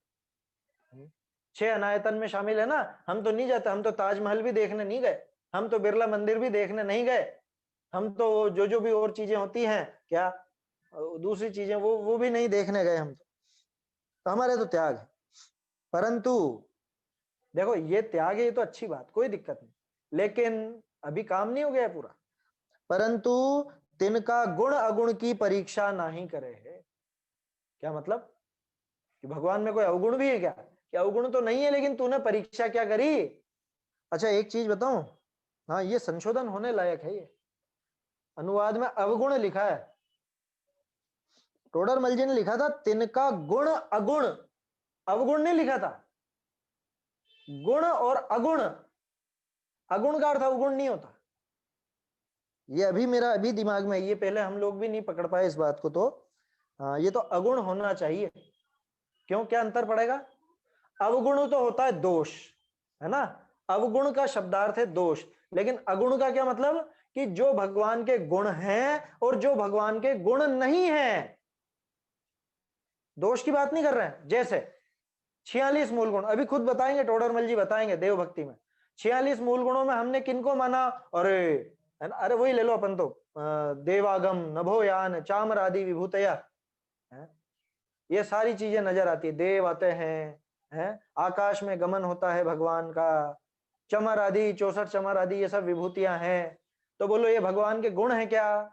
6 अनायतन में शामिल है ना, हम तो नहीं जाते, हम तो ताजमहल भी देखने नहीं गए, हम तो बिरला मंदिर भी देखने नहीं गए, हम तो जो भी और चीजें होती हैं क्या दूसरी चीजें वो भी नहीं देखने गए हम तो हमारे तो त्याग है। परंतु देखो ये त्याग है, ये तो अच्छी बात, कोई दिक्कत नहीं, लेकिन अभी काम नहीं हो गया पूरा। परंतु तिनका गुण अगुण की परीक्षा नहीं करे है। क्या मतलब? कि भगवान में कोई अवगुण भी है क्या? कि अवगुण तो नहीं है, लेकिन तूने परीक्षा क्या करी? अच्छा एक चीज बताऊं, हाँ ये संशोधन होने लायक है, ये अनुवाद में अवगुण लिखा है, टोडरमल जी ने लिखा था तिनका गुण अगुण, अवगुण नहीं लिखा था। गुण और अगुण, अगुण का अर्थ अवगुण नहीं होता। ये अभी मेरा अभी दिमाग में, ये पहले हम लोग भी नहीं पकड़ पाए इस बात को, तो ये तो अगुण होना चाहिए। क्यों, क्या अंतर पड़ेगा? अवगुण तो होता है दोष, है ना, अवगुण का शब्दार्थ है दोष, लेकिन अगुण का क्या मतलब? कि जो भगवान के गुण हैं और जो भगवान के गुण नहीं हैं। दोष की बात नहीं कर रहे हैं। जैसे 46 मूल गुण, अभी खुद बताएंगे, टोडरमल जी बताएंगे देव भक्ति में 46 मूल गुणों में हमने किनको माना? अरे है ना, अरे वही ले लो अपन तो, देवागम नभोयान चामरादि विभूतया, ये सारी चीजें नजर आती है। देव आते हैं, आकाश में गमन होता है भगवान का, चमर आदि 64 चमर आदि ये सब विभूतियां हैं। तो बोलो ये भगवान के गुण है क्या?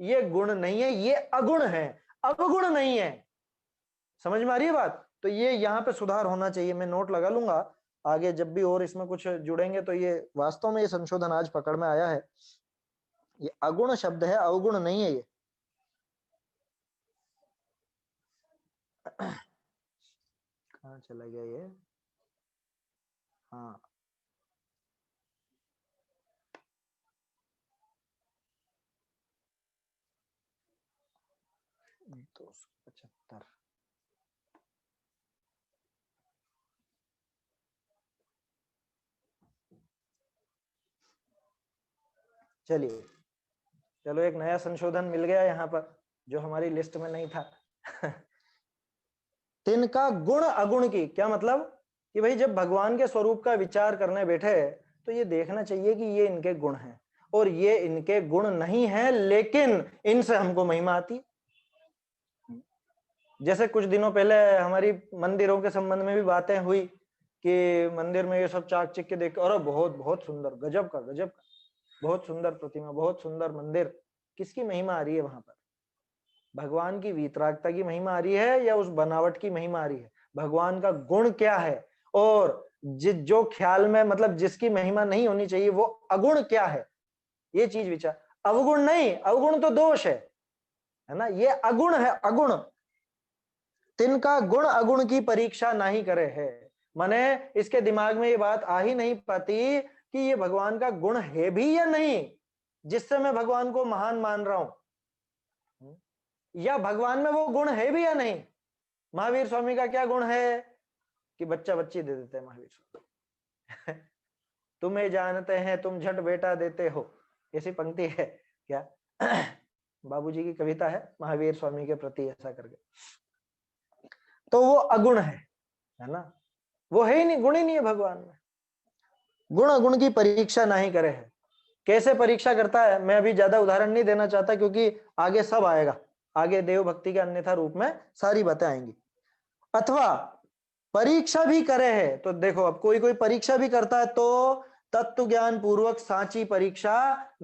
ये गुण नहीं है, ये अगुण है, अवगुण नहीं है। समझ में आ रही है बात? तो ये यहाँ पे सुधार होना चाहिए, मैं नोट लगा लूंगा आगे जब भी और इसमें कुछ जुड़ेंगे तो। ये वास्तव में ये संशोधन आज पकड़ में आया है, ये अगुण शब्द है, अवगुण नहीं है ये। कहाँ चला गया ये? हाँ 275। चलिए, चलो एक नया संशोधन मिल गया यहाँ पर जो हमारी लिस्ट में नहीं था। तिनका गुण अगुण की क्या मतलब? कि भाई जब भगवान के स्वरूप का विचार करने बैठे तो ये देखना चाहिए कि ये इनके गुण हैं और ये इनके गुण नहीं है, लेकिन इनसे हमको महिमा आती। जैसे कुछ दिनों पहले हमारी मंदिरों के संबंध में भी बातें हुई कि मंदिर में ये सब चाक चिक के देख, अरे बहुत बहुत सुंदर, गजब का गजब का, बहुत सुंदर प्रतिमा, बहुत सुंदर मंदिर। किसकी महिमा आ रही है वहां पर? भगवान की वीतरागता की महिमा आ रही है या उस बनावट की महिमा आ रही है? भगवान का गुण क्या है? और जो ख्याल में मतलब जिसकी महिमा नहीं होनी चाहिए वो अगुण क्या है? ये चीज विचार। अवगुण नहीं, अवगुण तो दोष है ना, ये अगुण है, अगुण। तिनका गुण अगुण की परीक्षा नहीं करे है, माने इसके दिमाग में ये बात आ ही नहीं पाती कि ये भगवान का गुण है भी या नहीं, जिससे मैं भगवान को महान मान रहा हूं, या भगवान में वो गुण है भी या नहीं। महावीर स्वामी का क्या गुण है? कि बच्चा बच्ची दे देते हैं महावीर स्वामी। तुम्हें जानते हैं तुम झट बेटा देते हो, ऐसी पंक्ति है क्या? बाबूजी की कविता है महावीर स्वामी के प्रति ऐसा करके। तो वो अगुण है ना, वो है ही नहीं, गुण ही नहीं है भगवान में। गुण अगुण की परीक्षा नहीं करे है। कैसे परीक्षा करता है? मैं अभी ज्यादा उदाहरण नहीं देना चाहता क्योंकि आगे सब आएगा, आगे देव भक्ति के अन्यथा रूप में सारी बातें आएंगी। अथवा परीक्षा भी करे है, तो देखो अब कोई कोई परीक्षा भी करता है तो तत्व ज्ञान पूर्वक सांची परीक्षा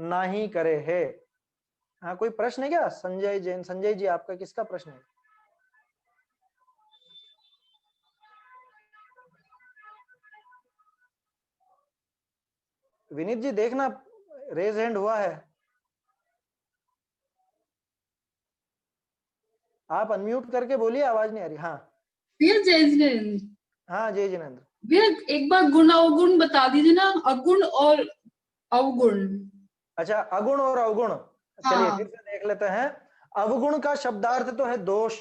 नहीं करे है। हाँ कोई प्रश्न है क्या? संजय जैन, संजय जी आपका किसका प्रश्न है? विनीत जी देखना, रेज हैंड हुआ है, आप अनम्यूट करके बोलिए, आवाज नहीं आ रही। हाँ भैया जय जिनेन्द्र। हाँ जय जिनेन्द्र। भैया एक बार गुण अवगुण बता दीजिए ना, अगुण और अवगुण। अच्छा, अगुण और अवगुण, चलिए हाँ। फिर से देख लेते हैं। अवगुण का शब्दार्थ तो है दोष,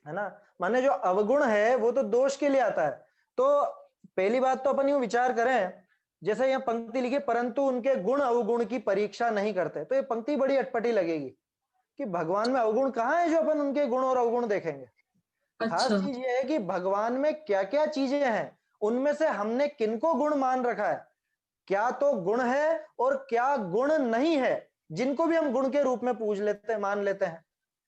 है ना, माने जो अवगुण है वो तो दोष के लिए आता है। तो पहली बात तो अपन यूं विचार करें, जैसे यहाँ पंक्ति लिखी, परंतु उनके गुण अवगुण की परीक्षा नहीं करते, तो ये पंक्ति बड़ी अटपटी लगेगी कि भगवान में अवगुण कहाँ है जो अपन उनके गुण और अवगुण देखेंगे। खास अच्छा। चीज ये है कि भगवान में क्या क्या चीजें हैं, उनमें से हमने किनको गुण मान रखा है, क्या तो गुण है और क्या गुण नहीं है, जिनको भी हम गुण के रूप में पूज लेते हैं, मान लेते हैं।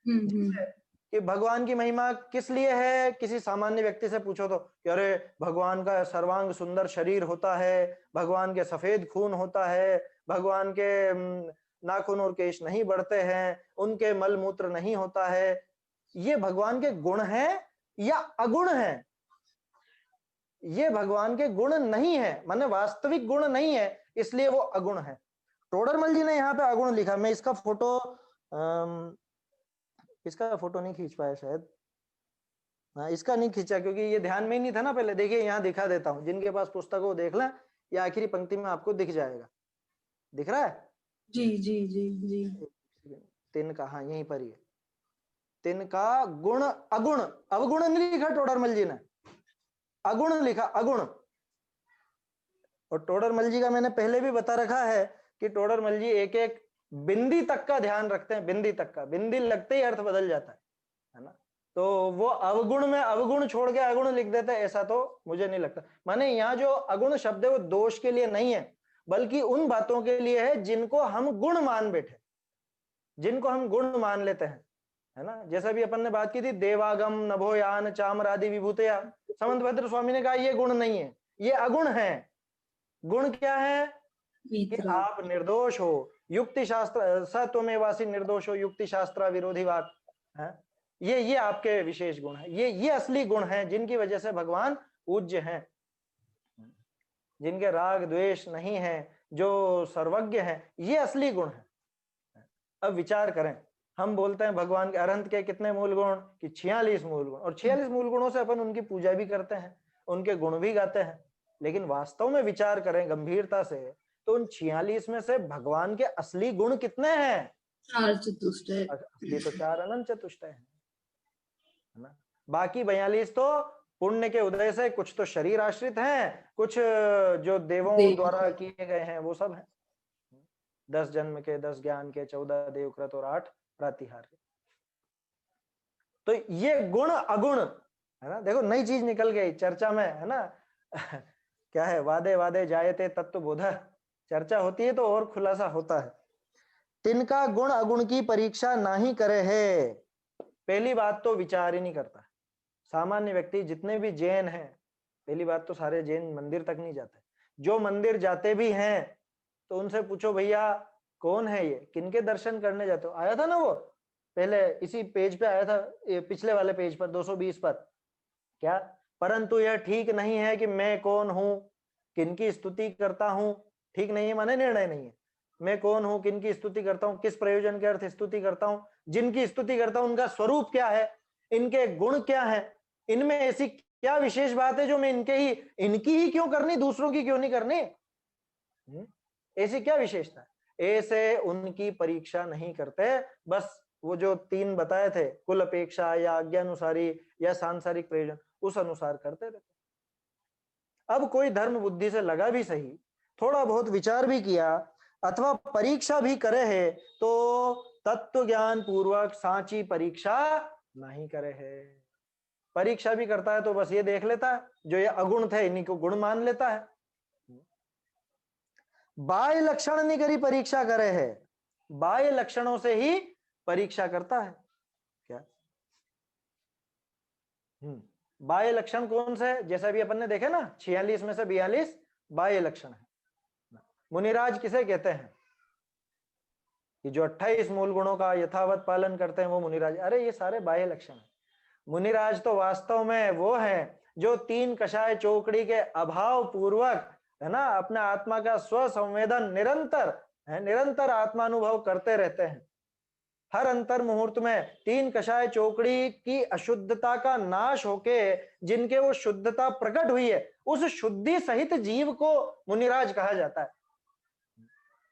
जैसे कि भगवान की महिमा किस लिए है, किसी सामान्य व्यक्ति से पूछो तो कि अरे भगवान का सर्वांग सुंदर शरीर होता है, भगवान के सफेद खून होता है, भगवान के नाखून और केश नहीं बढ़ते हैं, उनके मल मूत्र नहीं होता है। ये भगवान के गुण हैं या अगुण हैं? ये भगवान के गुण नहीं है, माने वास्तविक गुण नहीं है, इसलिए वो अगुण है। टोडरमल जी ने यहाँ पे अगुण लिखा, मैं इसका फोटो नहीं खींच पाया शायद, हाँ इसका नहीं खींचा क्योंकि ये ध्यान में ही नहीं था ना पहले। देखिए यहाँ दिखा देता हूँ, जिनके पास पुस्तक हो देख लें, ये आखिरी पंक्ति में आपको दिख जाएगा, दिख रहा है? जी जी जी जी। तिनका, हाँ यहीं पर ही है, तिनका गुण अगुण, अवगुण नहीं लिखा टोडरमल जी ने, अगुण लिखा, अगुण। और टोडरमल जी का मैंने पहले भी बता रखा है कि टोडरमल जी एक एक बिंदी तक का ध्यान रखते हैं, बिंदी तक का, बिंदी लगते ही अर्थ बदल जाता है ना। तो वो अवगुण में अवगुण छोड़ के अगुण लिख देते हैं, ऐसा तो मुझे नहीं लगता। माने यहाँ जो अगुण शब्द है वो दोष के लिए नहीं है, बल्कि उन बातों के लिए है जिनको हम गुण मान बैठे, जिनको हम गुण मान लेते हैं, है ना। जैसा भी अपन ने बात की थी, देवागम नभोयान चामरादि विभूतया, समंतभद्र स्वामी ने कहा ये गुण नहीं है, ये अगुण है। गुण क्या है कि आप निर्दोष हो, युक्ति शास्त्र सत्वमेवासी निर्दोष हो, युक्ति शास्त्र विरोधी बात है, ये आपके विशेष गुण है, ये असली गुण है जिनकी वजह से भगवान पूज्य हैं, जिनके राग द्वेष नहीं है, जो सर्वज्ञ है, ये असली गुण है। अब विचार करें, हम बोलते हैं भगवान के अरहंत के कितने मूल गुण, कि 46 मूल गुण, और 46 मूल गुणों से अपन उनकी पूजा भी करते हैं, उनके गुण भी गाते हैं। लेकिन वास्तव में विचार करें गंभीरता से, तो उन 46 में से भगवान के असली गुण कितने हैं? 4 चतुष्ट है। असली तो 4 अनंत चतुष्ट है ना। बाकी 42 तो पुण्य के उदय से, कुछ तो शरीर आश्रित हैं, कुछ जो देवों द्वारा किए गए हैं वो सब है। 10 जन्म के, 10 ज्ञान के, 14 देवकृत और 8 प्रातिहार। तो ये गुण अगुण है ना। देखो नई चीज निकल गई चर्चा में, है ना। क्या है, वादे वादे जायते तत्व बोध, चर्चा होती है तो और खुलासा होता है। तिनका गुण अगुण की परीक्षा नहीं करे है, पहली बात तो विचार ही नहीं करता सामान्य व्यक्ति। जितने भी जैन हैं, पहली बात तो सारे जैन मंदिर तक नहीं जाते, जो मंदिर जाते भी हैं तो उनसे पूछो भैया कौन है ये, किनके दर्शन करने जाते हो। आया था ना वो पहले इसी पेज पे आया था, पिछले वाले पेज पर 220 पर, क्या, परंतु यह ठीक नहीं है कि मैं कौन हूं, किनकी स्तुति करता हूं। ठीक नहीं है माने निर्णय नहीं है, मैं कौन हूं, किनकी स्तुति करता हूं, किस प्रयोजन के अर्थ स्तुति करता हूं, जिनकी स्तुति करता हूं उनका स्वरूप क्या है, इनके गुण क्या है, इनमें ऐसी क्या विशेष बात है जो मैं इनकी ही क्यों करनी, दूसरों की क्यों नहीं करनी, ऐसी क्या विशेषता। ऐसे उनकी परीक्षा नहीं करते, बस वो जो 3 बताए थे, कुल अपेक्षा या आज्ञानुसारी या सांसारिक प्रयोजन, उस अनुसार करते रहते। अब कोई धर्म बुद्धि से लगा भी सही, थोड़ा बहुत विचार भी किया अथवा परीक्षा भी करे है, तो तत्व ज्ञान पूर्वक सांची परीक्षा नहीं करे है। परीक्षा भी करता है तो बस ये देख लेता है जो ये अगुण थे इन्हीं को गुण मान लेता है। बाह्य लक्षण नहीं करी परीक्षा करे है, बाह्य लक्षणों से ही परीक्षा करता है। क्या बाह्य लक्षण कौन से, जैसा भी अपन ने देखे ना, 46 में से 42 बाह्य लक्षण है। मुनिराज किसे कहते हैं कि जो 28 मूल गुणों का यथावत पालन करते हैं वो मुनिराज। अरे ये सारे बाह्य लक्षण है। मुनिराज तो वास्तव में वो है जो 3 कषाय चौकड़ी के अभाव पूर्वक है ना, अपने आत्मा का स्व संवेदन निरंतर है, निरंतर आत्मानुभव करते रहते हैं। हर अंतर मुहूर्त में तीन कषाय चौकड़ी की अशुद्धता का नाश होके जिनके वो शुद्धता प्रकट हुई है, उस शुद्धि सहित जीव को मुनिराज कहा जाता है।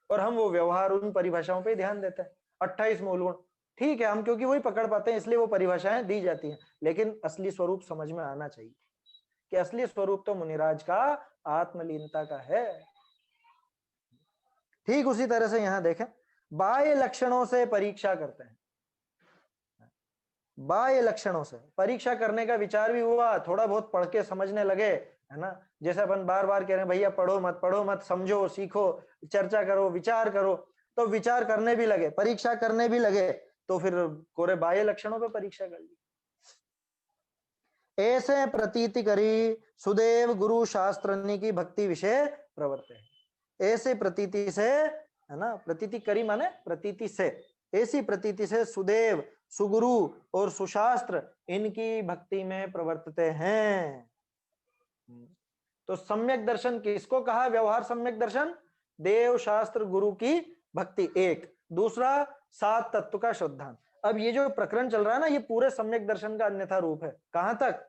और हम वो व्यवहार उन परिभाषाओं पे ध्यान देते हैं। 28 मूल गुण, ठीक है, हम क्योंकि वही पकड़ पाते हैं इसलिए वो परिभाषाएं दी जाती हैं, लेकिन असली स्वरूप समझ में आना चाहिए कि असली स्वरूप तो मुनिराज का आत्मलीनता का है। ठीक उसी तरह से यहां देखें, बाह्य लक्षणों से परीक्षा करते हैं। बाह्य लक्षणों से परीक्षा करने का विचार भी हुआ, थोड़ा बहुत पढ़ के समझने लगे, है ना, जैसे अपन बार बार कह रहे हैं भैया पढ़ो मत, समझो, सीखो, चर्चा करो, विचार करो, तो विचार करने भी लगे, परीक्षा करने भी लगे, तो फिर कोरे बाह्य लक्षणों पे परीक्षा कर ली। ऐसे प्रतीति करी सुदेव गुरु शास्त्रनी की भक्ति विषय प्रवर्ते है। ऐसे प्रतीति से, है ना, प्रतीति करी माने प्रतीति से, ऐसी प्रतीति से सुदेव, सुगुरु और सुशास्त्र इनकी भक्ति में प्रवर्तते हैं। तो सम्यक दर्शन किसको कहा? व्यवहार सम्यक दर्शन, देव शास्त्र गुरु की भक्ति एक, दूसरा सात तत्व का श्रद्धान। अब ये जो प्रकरण चल रहा है ना, ये पूरे सम्यक दर्शन का अन्यथा रूप है। कहां तक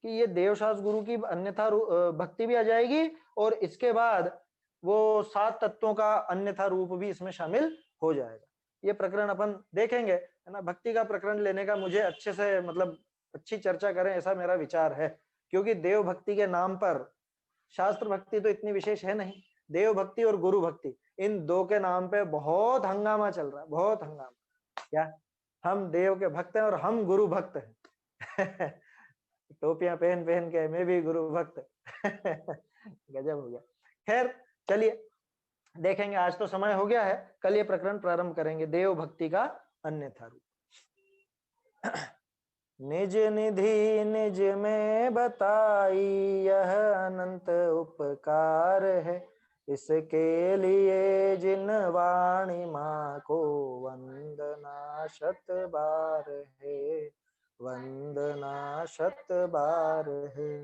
कि ये देवशास्त्र गुरु की अन्यथा भक्ति भी आ जाएगी, और इसके बाद वो सात तत्वों का अन्यथा रूप भी इसमें शामिल हो जाएगा। ये प्रकरण अपन देखेंगे, है ना। भक्ति का प्रकरण लेने का मुझे अच्छे से, मतलब अच्छी चर्चा करें ऐसा मेरा विचार है, क्योंकि देव भक्ति के नाम पर, शास्त्र भक्ति तो इतनी विशेष है नहीं, देव भक्ति और गुरु भक्ति, इन दो के नाम पे बहुत हंगामा चल रहा है, बहुत हंगामा। क्या हम देव के भक्त हैं और हम गुरु भक्त हैं। टोपियां पहन पहन के मैं भी गुरु भक्त। गजब हो गया। खैर चलिए देखेंगे, आज तो समय हो गया है, कल ये प्रकरण प्रारंभ करेंगे, देव भक्ति का अन्यथा रूप। निज निधि निज में बताई यह अनंत उपकार है, इसके लिए जिन वाणी माँ को वंदना शत बार है, वंदना शत बार है।